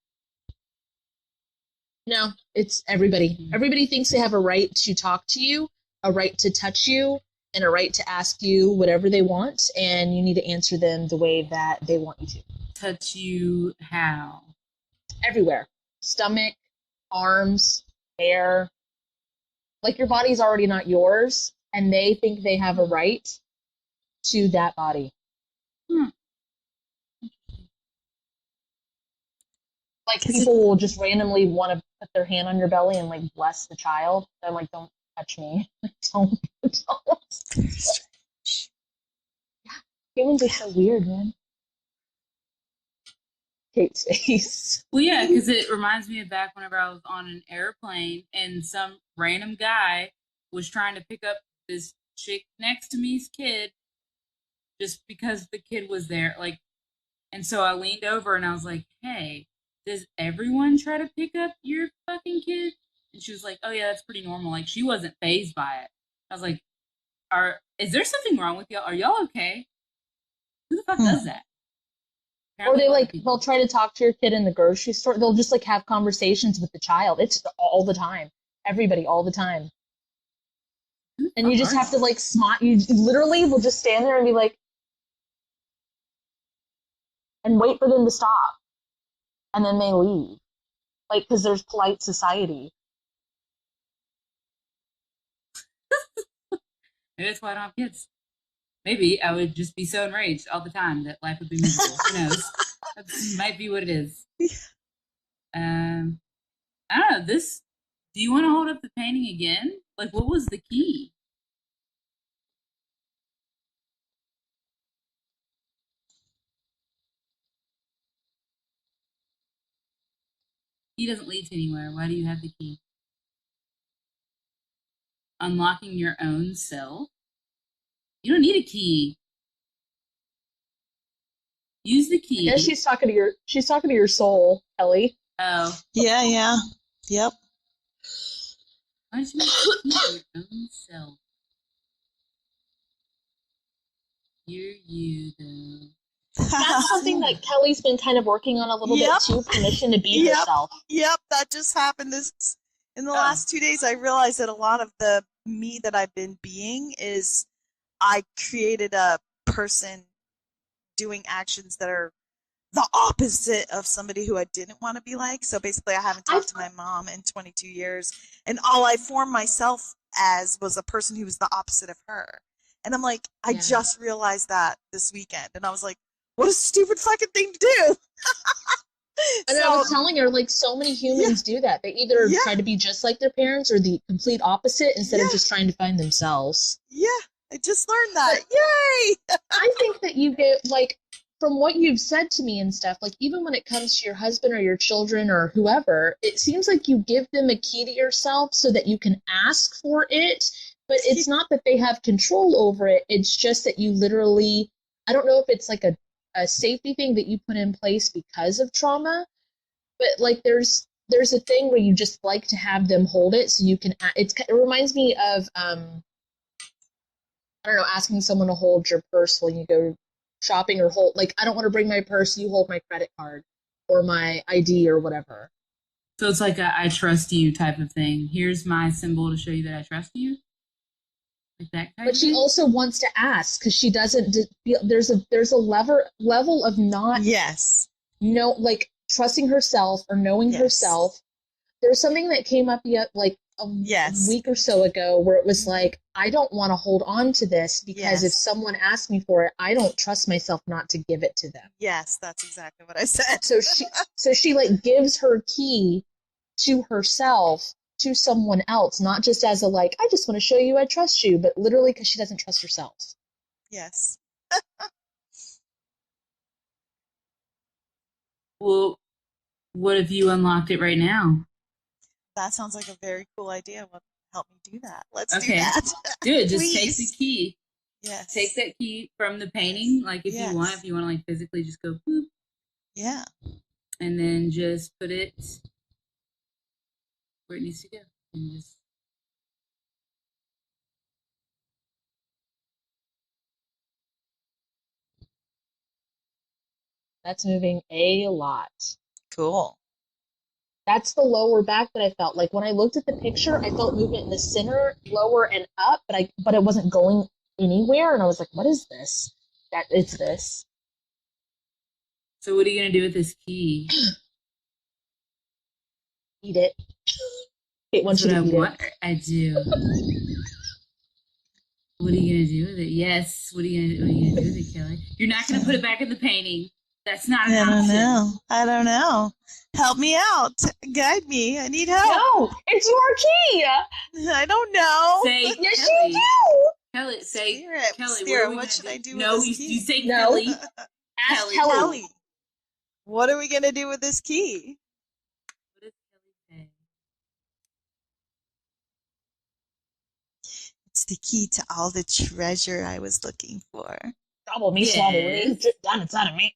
No, it's everybody. Everybody thinks they have a right to talk to you, a right to touch you, and a right to ask you whatever they want, and you need to answer them the way that they want you to. Touch you how? everywhere. Stomach, arms, hair. Like your body's already not yours, and they think they have a right to that body. Like people will just randomly want to put their hand on your belly and like bless the child. I'm like, don't touch me. don't. Yeah, humans are so weird, man. Kate's face. Well, yeah, because it reminds me of back whenever I was on an airplane and some random guy was trying to pick up this chick next to me's kid just because the kid was there. Like, and so I leaned over and I was like, hey, does everyone try to pick up your fucking kid? And she was like, oh yeah, that's pretty normal. Like, she wasn't fazed by it. I was like, is there something wrong with y'all? Are y'all okay? Who the fuck does that? Or they'll try to talk to your kid in the grocery store. They'll just like have conversations with the child. It's all the time. Everybody, all the time. And you just have to like smile. You literally will just stand there and be like, and wait for them to stop. And then they leave. Like, because there's polite society. Maybe that's why I don't have kids. Maybe I would just be so enraged all the time that life would be miserable. Who knows? That might be what it is. I don't know. Do you want to hold up the painting again? Like, what was the key? Key doesn't lead to anywhere. Why do you have the key? Unlocking your own self? You don't need a key. Use the key. I guess she's talking to your soul, Ellie. Oh. Yeah. Yep. Why don't you make the key for your own self? You're you, though. That's something that Kelly's been kind of working on a little bit too. Permission to be herself. Yep, that just happened in the last 2 days. I realized that a lot of the me that I've been being is I created a person doing actions that are the opposite of somebody who I didn't want to be like. So basically, I haven't talked to my mom in 22 years, and all I formed myself as was a person who was the opposite of her. And I'm like, I just realized that this weekend, and I was like, what a stupid fucking thing to do. And I was telling her, like, so many humans do that. They either try to be just like their parents or the complete opposite instead of just trying to find themselves. Yeah, I just learned that. But yay! I think that you get, like, from what you've said to me and stuff, like, even when it comes to your husband or your children or whoever, it seems like you give them a key to yourself so that you can ask for it. But it's not that they have control over it. It's just that you literally, I don't know if it's like a safety thing that you put in place because of trauma, but like there's a thing where you just like to have them hold it so you can, it reminds me of, I don't know, asking someone to hold your purse when you go shopping, or hold, like, I don't want to bring my purse, you hold my credit card or my ID or whatever. So it's like a I trust you type of thing. Here's my symbol to show you that I trust you. Like that kind but she also wants to ask because she doesn't. There's a level of not like trusting herself or knowing herself. There's something that came up like a week or so ago where it was like, I don't want to hold on to this because if someone asks me for it, I don't trust myself not to give it to them. Yes, that's exactly what I said. So she like gives her key to herself to someone else, not just as a like, I just want to show you I trust you, but literally because she doesn't trust herself. Yes. Well, what if you unlocked it right now? That sounds like a very cool idea. Well, help me do that. Let's do that. Do it. Just take the key. Yes. Take that key from the painting. Like if you want to like physically just go boop. Yeah. And then just put it where it needs to go. And just that's moving a lot. Cool. That's the lower back that I felt. Like when I looked at the picture, I felt movement in the center, lower and up, but it wasn't going anywhere. And I was like, what is this? It's this. So what are you gonna do with this key? Eat it. Kate wants That's you what to I eat want. I do. What are you gonna do with it? Yes. What are you gonna do with it, Kelly? You're not gonna put it back in the painting. That's not an option. I don't know. Help me out. Guide me. I need help. No, it's your key. I don't know. Say Yes, Kelly. you do. Kelly, say Spirit, Kelly. Spirit, what should I do No, with this key? you say No. Kelly. Ask Kelly. Kelly. What are we gonna do with this key? What does Kelly say? It's the key to all the treasure I was looking for. Gobble me, swallow me, drip down inside of me.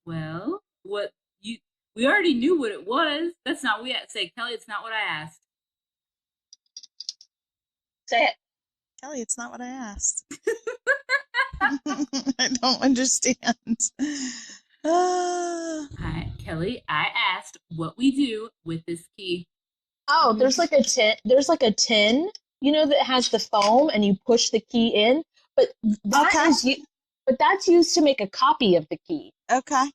Well, what you? We already knew what it was. That's not what we had to say, Kelly. It's not what I asked. Say it. Kelly, it's not what I asked. I don't understand. Hi, Kelly. I asked what we do with this key. Oh, there's like a tin. There's like a tin, that has the foam, and you push the key in. But that's used to make a copy of the key. Okay.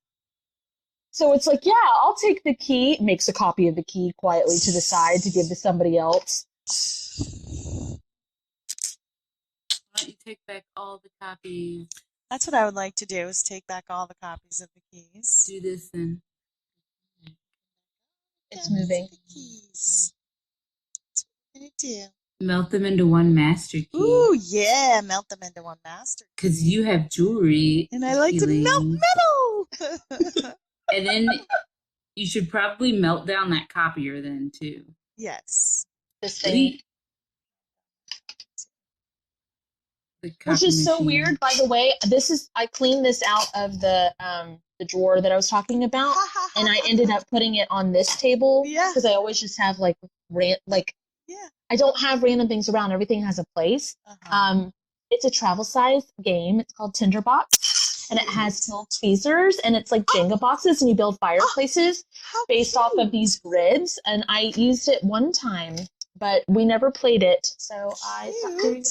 So it's like, yeah, I'll take the key. Makes a copy of the key quietly to the side to give to somebody else. Why don't you take back all the copies? That's what I would like to do, is take back all the copies of the keys. Do this then. It's moving. The keys. That's what I'm going to do. Melt them into one master key. Ooh, yeah, melt them into one master key. Because you have jewelry. And I like to melt metal. And then you should probably melt down that copier then, too. Yes. This thing. Which is so weird, by the way. I cleaned this out of the drawer that I was talking about, and I ended up putting it on this table. Yeah. Because I always just have I don't have random things around. Everything has a place. Uh-huh. It's a travel size game. It's called Tinderbox, and it has filled tweezers, and it's like Jenga boxes, and you build fireplaces based off of these grids. And I used it one time, but we never played it, so I stopped doing it.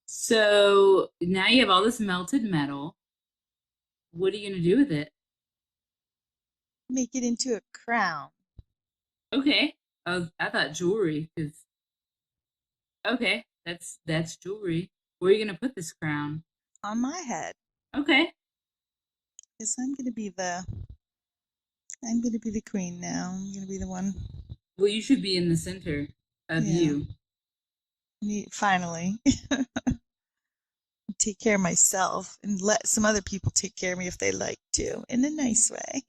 So now you have all this melted metal. What are you going to do with it? Make it into a crown. Okay. I thought jewelry. Okay, that's jewelry. Where are you going to put this crown? On my head. Okay. Because I'm going to be the queen now. I'm going to be the one. Well, you should be in the center of you. Finally. Take care of myself and let some other people take care of me if they like to, in a nice way.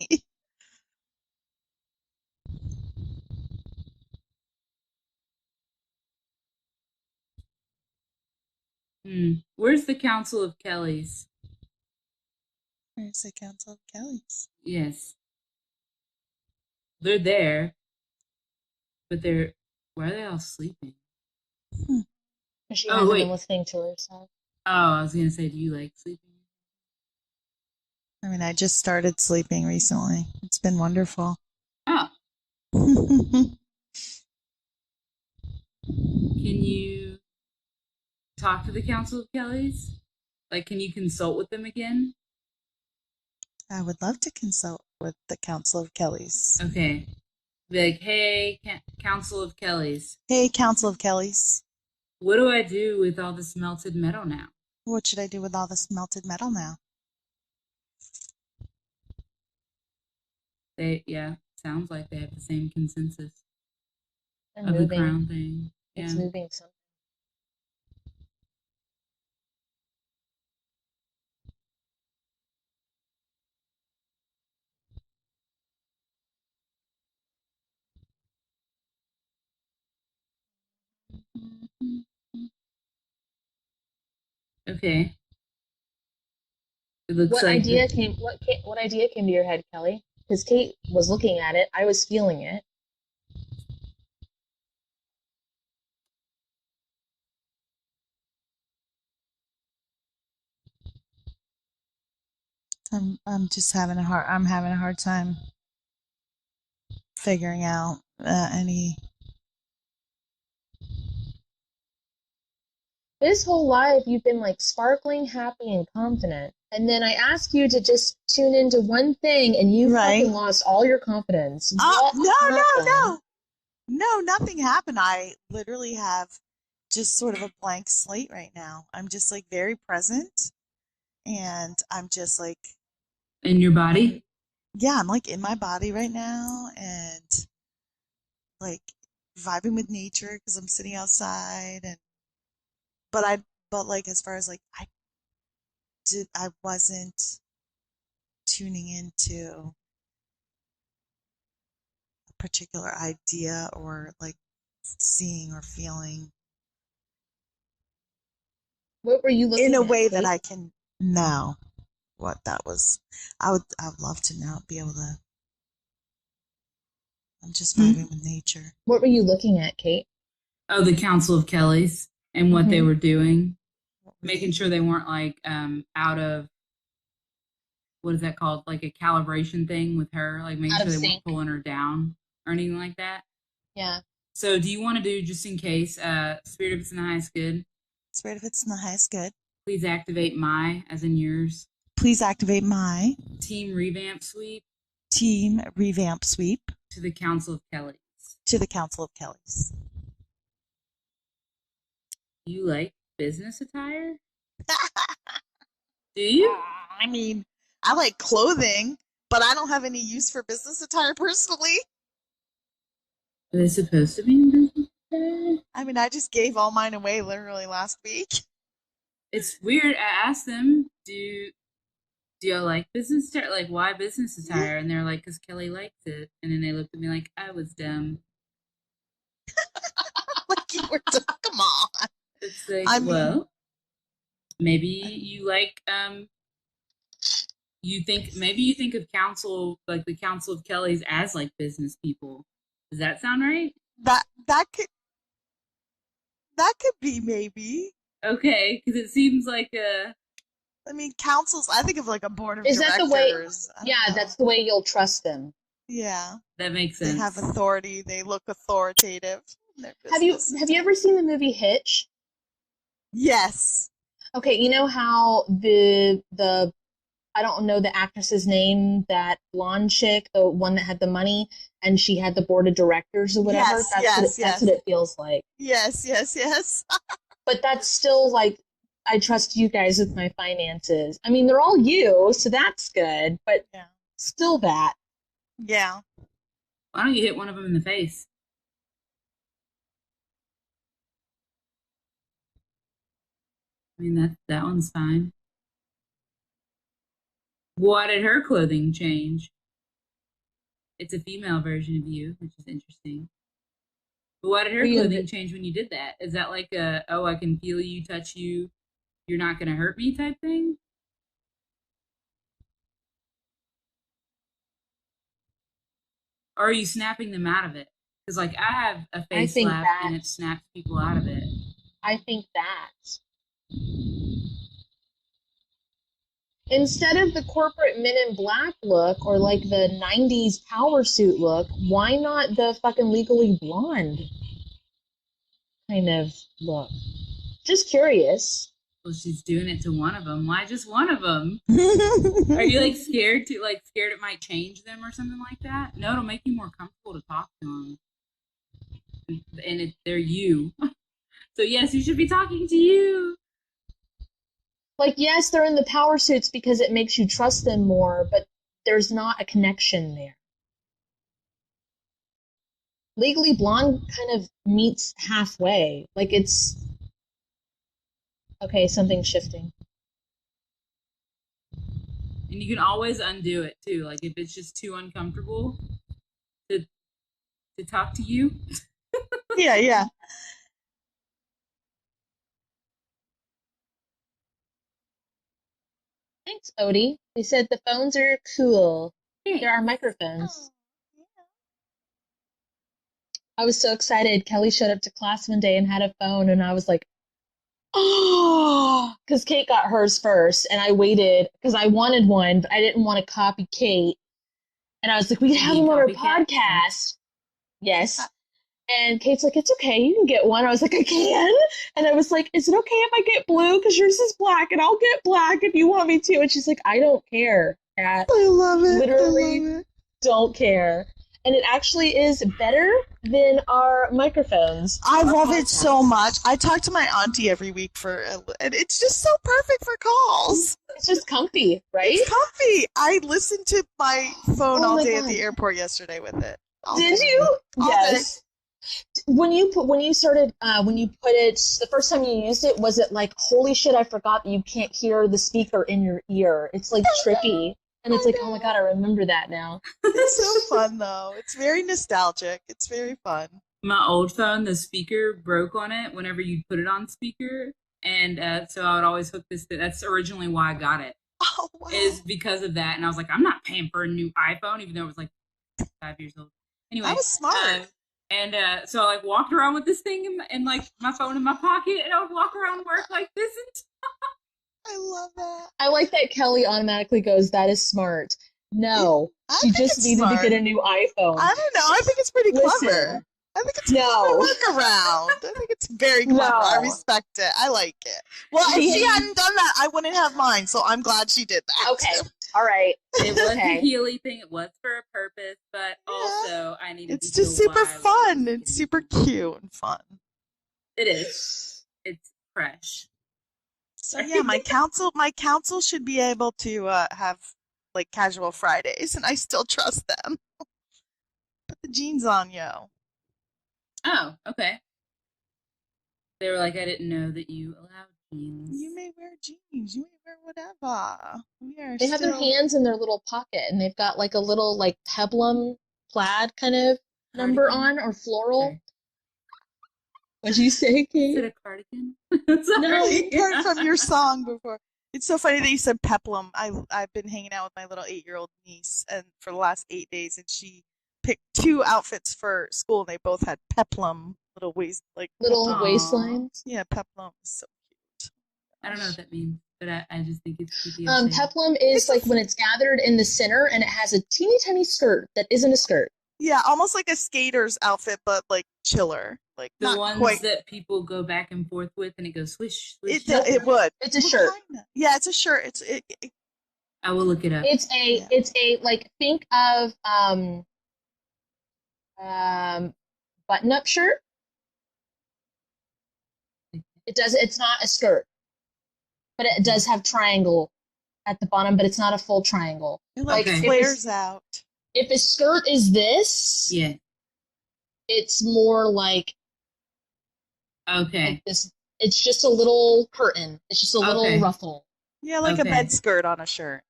Where's the Council of Kellys? Where's the Council of Kellys? Yes. They're there, but why are they all sleeping? She hasn't been listening to herself. Oh, I was going to say, do you like sleeping? I mean, I just started sleeping recently. It's been wonderful. Oh. Can you talk to the Council of Kellys? Like, can you consult with them again? I would love to consult with the Council of Kellys. Okay. Be like, hey, Council of Kellys. Hey, Council of Kellys. What do I do with all this melted metal now? What should I do with all this melted metal now? Sounds like they have the same consensus And of moving. the crown thing. It's moving something. Okay. It looks What like idea came to your head, Kelly? Because Kate was looking at it. I was feeling it. I'm just having a hard time figuring out any. this whole life you've been like sparkling, happy, and confident. And then I ask you to just tune into one thing and you fucking lost all your confidence. No, nothing happened. I literally have just sort of a blank slate right now. I'm just like very present and I'm just like in your body. Yeah, I'm like in my body right now and like vibing with nature because I'm sitting outside and but like as far as like I wasn't tuning into a particular idea or like seeing or feeling What were you looking in a at, way Kate? that I can know what that was. I'd love to now be able to. I'm just vibing with nature. What were you looking at, Kate? Oh, the Council of Kellys and what they were doing, making sure they weren't like out of, what is that called? Like a calibration thing with her, like making sure they weren't pulling her down or anything like that. Yeah. So do you want to do, just in case, Spirit of It's in the Highest Good? Spirit of It's in the Highest Good. Please activate my, as in yours. Please activate my Team Revamp Sweep. Team Revamp Sweep. To the Council of Kellys. To the Council of Kellys. You like business attire? Do you? I mean, I like clothing, but I don't have any use for business attire personally. Are they supposed to be in business attire? I mean, I just gave all mine away literally last week. It's weird. I asked them, do you like business attire? Like, why business attire? And they're like, because Kelly likes it. And then they looked at me like I was dumb. Like you were dumb. Come on. It's like, well, maybe you like, you think of council, like the Council of Kellys, as like business people. Does that sound right? That could be maybe. Okay, because it seems like I mean, councils. I think of like a board of directors. Is that the way? Yeah, that's the way you'll trust them. Yeah, that makes sense. They have authority. They look authoritative. Have you ever seen the movie Hitch? Yes. Okay, you know how the I don't know the actress's name, that blonde chick, the one that had the money, and she had the board of directors or whatever. Yes, that's what it feels like. Yes. But that's still like, I trust you guys with my finances. I mean, they're all you, so that's good, but still that. Yeah. Why don't you hit one of them in the face? I mean, that one's fine. Why did her clothing change? It's a female version of you, which is interesting. But why did her clothing change when you did that? Is that like a, oh, I can feel you, touch you, you're not going to hurt me type thing? Or are you snapping them out of it? Because, like, I have a face slap and it snaps people out of it. I think that. Instead of the corporate Men in Black look or like the 90s power suit look, why not the fucking Legally Blonde kind of look? Just curious. Well, she's doing it to one of them. Why just one of them? Are you like scared it might change them or something like that? No, it'll make you more comfortable to talk to them. And they're you. So yes, you should be talking to you. Like, yes, they're in the power suits because it makes you trust them more, but there's not a connection there. Legally Blonde kind of meets halfway. Like, it's... Okay, something's shifting. And you can always undo it, too. Like, if it's just too uncomfortable to talk to you. Yeah. Thanks, Odie. They said the phones are cool. There are microphones. Oh, yeah. I was so excited. Kelly showed up to class one day and had a phone, and I was like, oh, because Kate got hers first, and I waited because I wanted one, but I didn't want to copy Kate. And I was like, we could have him on our podcast. Yes. And Kate's like, it's okay, you can get one. I was like, I can? And I was like, is it okay if I get blue? Because yours is black, and I'll get black if you want me to. And she's like, I don't care, Kat. I love it. Literally I love it. don't care. And it actually is better than our microphones. I our love podcasts. it so much. I talk to my auntie every week and it's just so perfect for calls. It's just comfy, right? It's comfy. I listened to my phone all my day at God. the airport yesterday with it. Did you? All Yes. When you put it, the first time you used it, was it like, holy shit, I forgot that you can't hear the speaker in your ear. It's like trippy. And it's like, oh my God, I remember that now. It's so fun though. It's very nostalgic. It's very fun. My old phone, the speaker broke on it whenever you put it on speaker. And so I would always hook this. That's originally why I got it. Oh, wow. Is because of that. And I was like, I'm not paying for a new iPhone, even though it was like 5 years old. Anyway. That was smart. So I like walked around with this thing and like my phone in my pocket, and I would walk around work like this. And I love that. I like that Kelly automatically goes, that is smart. No, I she think just it's needed smart. to get a new iPhone. I don't know. I think it's pretty Listen. clever. I think it's No. a workaround. I think it's very clever. No. I respect it. I like it. Well, if she hadn't done that, I wouldn't have mine. So I'm glad she did that. Okay, all right. it was Okay. a Healy thing. It was for a purpose, but also I needed. It's to just feel super why I was fun. getting It's super cute and fun. It is. It's fresh. So yeah, my council should be able to have like casual Fridays, and I still trust them. Put the jeans on, yo. Oh, okay. They were like, I didn't know that you allowed jeans. You may wear jeans. You may wear whatever. They have their hands in their little pocket, and they've got like a little like peplum plaid kind of number Cardigan? on, or floral. Sorry. What'd you say, Is Kate? it a cardigan? No, Sorry. you heard from your song before. It's so funny that you said peplum. I've been hanging out with my little 8-year-old niece, and for the last 8 days, and she picked 2 outfits for school, and they both had peplum little Little Aw. waistlines. Yeah, peplum is so cute. I don't know what that means, but I just think it's creepy. as shit. Peplum is like when it's gathered in the center, and it has a teeny tiny skirt that isn't a skirt. Yeah, almost like a skater's outfit, but like chiller. Like The not ones quite. that people go back and forth with, and it goes swish, swish. It would. It's a shirt. Kinda. Yeah, it's a shirt. I will look it up. It's a like, think of button up shirt. It's not a skirt, but it does have triangle at the bottom, but it's not a full triangle. It like Okay. flares out. If a skirt is this, Yeah. it's more like Okay. this. It's just a little curtain. It's just a little Okay. ruffle. Yeah, like Okay. a bed skirt on a shirt.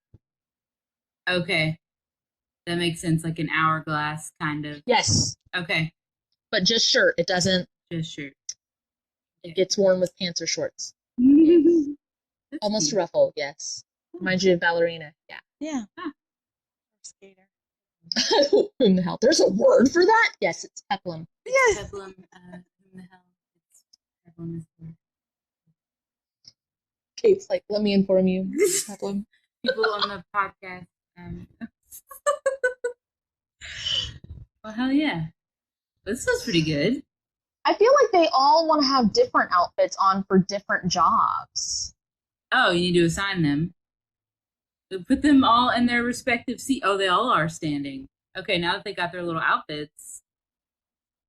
Okay. That makes sense. Like an hourglass kind of. Yes, Okay. but just shirt. It doesn't. Just shirt. It gets worn with pants or shorts. That's Almost a cute. ruffle. Yes, reminds you of ballerina. Yeah. Yeah. Ah. Skater. Who in the hell? There's a word for that? Yes, it's peplum. Yeah. Peplum, who the hell? It's peplum is the Kate's like, let me inform you. Peplum. people on the podcast. Well, hell yeah. This was pretty good. I feel like they all want to have different outfits on for different jobs. Oh, you need to assign them. So put them all in their respective seat. Oh, they all are standing. Okay, now that they got their little outfits.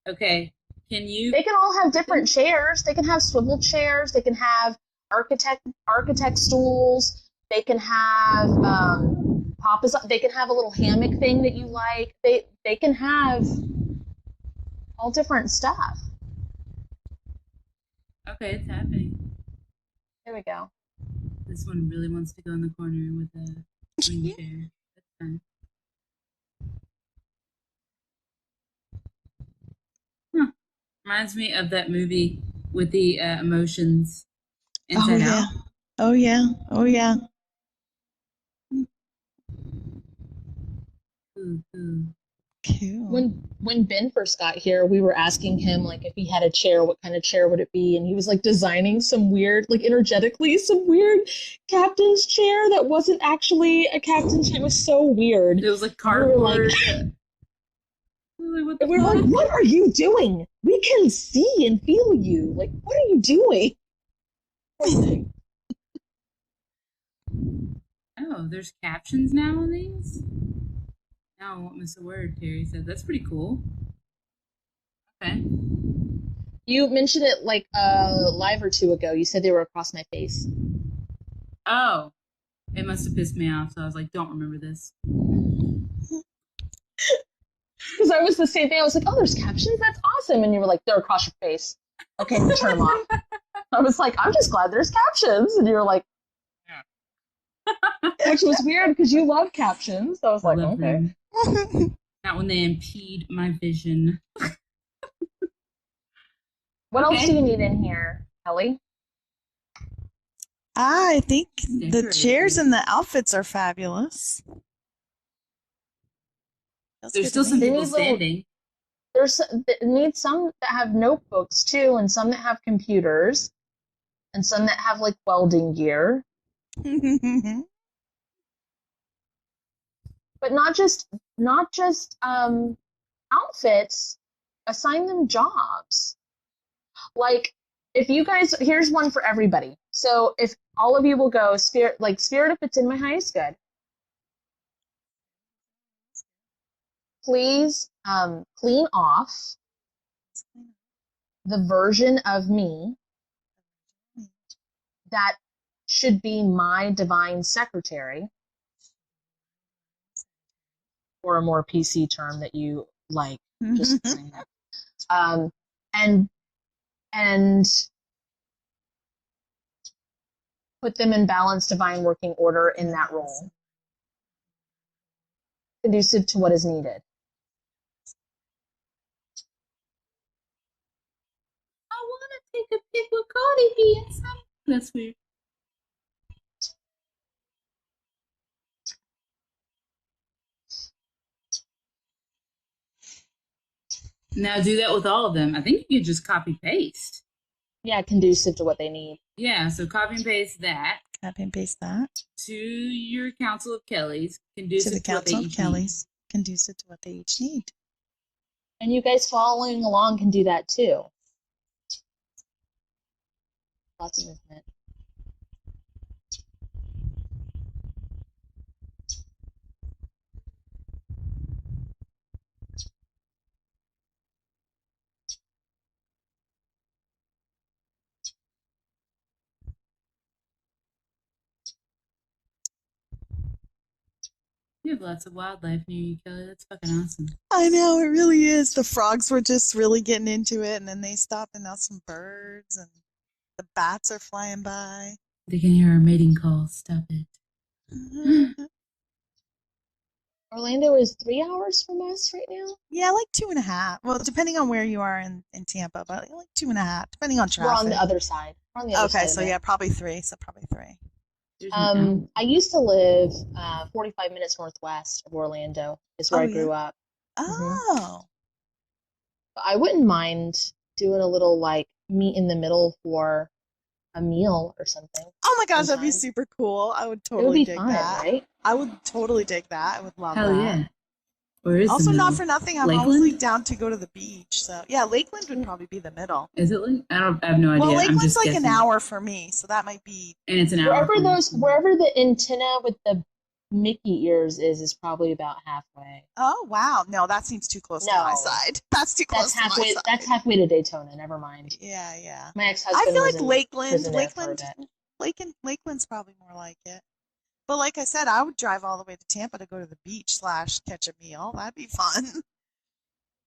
Okay, can you? They can all have different chairs. They can have swivel chairs. They can have architect stools. They can have papas. They can have a little hammock thing that you like. They can have all different stuff. Okay, it's happening. There we go. This one really wants to go in the corner with a swing chair. That's fine. Huh. Reminds me of that movie with the emotions Inside Out. Oh yeah. Oh yeah. Ooh. Cool. When Ben first got here, we were asking him like if he had a chair, what kind of chair would it be? And he was like designing some weird, like energetically, some weird captain's chair that wasn't actually a captain's chair. It was so weird. It was like We were like- cardboard. What the And we were like, fuck? what are you doing? we can see and feel you. Like, what are you doing? Oh, there's captions now on these? Now I won't miss a word, Terry said. That's pretty cool. Okay. You mentioned it like a live or two ago. You said they were across my face. Oh, it must have pissed me off, so I was like, don't remember this. Because I was the same thing. I was like, oh, there's captions? That's awesome. And you were like, they're across your face. Okay, turn them off. I was like, I'm just glad there's captions. And you were like, yeah. Which was weird because you love captions. So I was like, okay. Not when they impede my vision. What else do you need in here, Kelly? I think the chairs and the outfits are fabulous. There's still some people standing. Need some that have notebooks too, and some that have computers, and some that have like welding gear. But not just outfits. Assign them jobs. Like, if you guys, here's one for everybody. So if all of you will go Spirit, if it's in my highest good, please clean off the version of me that should be my divine secretary, or a more PC term that you like. Just saying that. And put them in balanced divine working order in that role, conducive to what is needed. I want to take a pic with Cardi B and some. That's weird. Now do that with all of them. I think you could just copy paste. Yeah, conducive to what they need. Yeah, so copy and paste that. Copy and paste that. To your Council of Kellys. Conducive to the Council of Kellys. Conducive to what they each need. And you guys following along can do that too. Lots of movement. You have lots of wildlife near you, Kelly. That's fucking awesome. I know, it really is. The frogs were just really getting into it, and then they stopped, and now some birds, and the bats are flying by. They can hear our mating call. Stop it. Orlando is 3 hours from us right now? Yeah, like 2.5. Well, depending on where you are in Tampa, but like 2.5, depending on traffic. We're on the other side. Okay, so yeah, probably 3. So probably 3. I used to live 45 minutes northwest of Orlando, is where I grew up. Oh. I wouldn't mind doing a little like meet in the middle for a meal or something. Oh my gosh, that'd be super cool. I would totally dig that. Right? I would totally dig that. I would love that. Hell yeah. Where is also, not for nothing, I'm always down to go to the beach. So yeah, Lakeland would probably be the middle. Is it? I have no idea. Well, Lakeland's I'm just like guessing. An hour for me, so that might be. And it's an hour. Wherever the antenna with the Mickey ears is probably about halfway. Oh wow, no, that seems too close to my side. That's too close to my side. That's halfway to Daytona. Never mind. Yeah, yeah. My ex-husband. I feel like Lakeland's probably more like it. But like I said, I would drive all the way to Tampa to go to the beach / catch a meal. That'd be fun.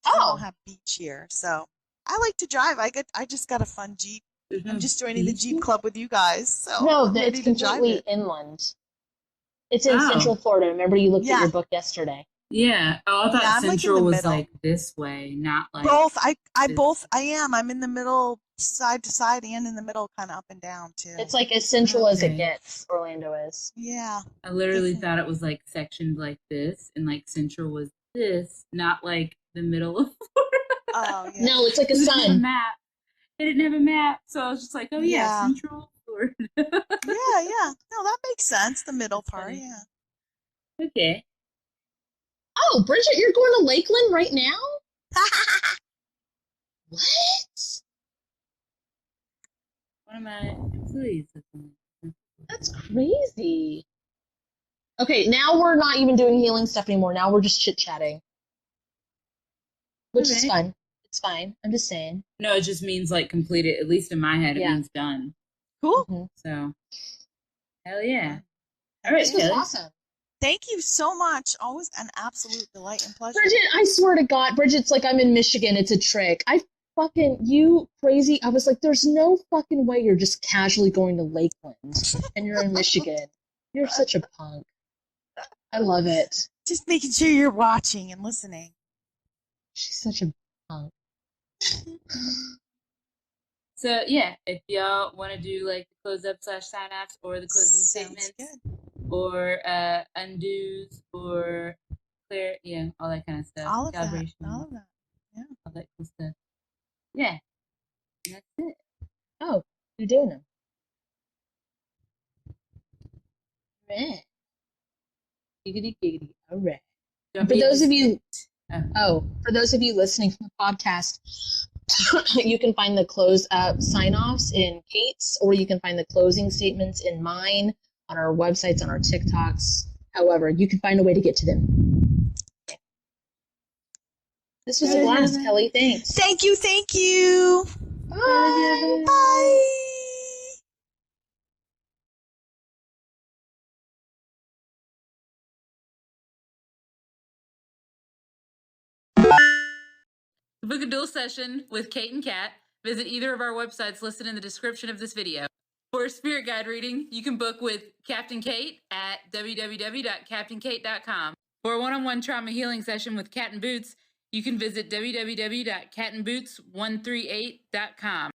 I don't have beach here, so I like to drive. I just got a fun Jeep. I'm just joining the Jeep club with you guys. So no, it's completely inland. It's in Central Florida. Remember you looked at your book yesterday. Yeah. Oh, I thought Central was like this way, not like both. I am. I'm in the middle, side to side, and in the middle, kind of up and down too. It's like as central as it gets. Orlando is. Yeah. I literally thought it was like sectioned like this, and like Central was this, not like the middle of Florida. Oh yeah. No, it's like a sun. Map. It didn't have a map, so I was just like, oh yeah. Central Florida. Yeah. No, that makes sense. The middle part. Yeah. Okay. Oh, Bridget, you're going to Lakeland right now? What? One of my employees. That's crazy. Okay, now we're not even doing healing stuff anymore. Now we're just chit-chatting. Which is fun. It's fine. I'm just saying. No, it just means like completed. At least in my head, it means done. Cool. Mm-hmm. So, hell yeah. All right, This was Kelly. awesome. Thank you so much. Always an absolute delight and pleasure. Bridget, I swear to God, Bridget's like, I'm in Michigan. It's a trick. You crazy. I was like, there's no fucking way you're just casually going to Lakeland and you're in Michigan. You're such a punk. I love it. Just making sure you're watching and listening. She's such a punk. So yeah, if y'all want to do like the close up / sign offs or the closing statements or undos or clear, all that kind of stuff. All of Calibration, that. All of that. Yeah. all that cool stuff. Yeah, and that's it. Oh, you're doing them. Right. Giggity, giggity. All right. Don't For be those of you, Oh. for those of you listening from the podcast, you can find the close sign-offs in Kate's, or you can find the closing statements in mine on our websites, on our TikToks. However, you can find a way to get to them. This was a blast, Kelly. Thanks. Thank you. Thank you. Bye. Bye. To book a dual session with Kate and Kat, visit either of our websites listed in the description of this video. For a spirit guide reading, you can book with Captain Kate at www.captainkate.com. For a one-on-one trauma healing session with Cat and Boots, you can visit www.catandboots138.com.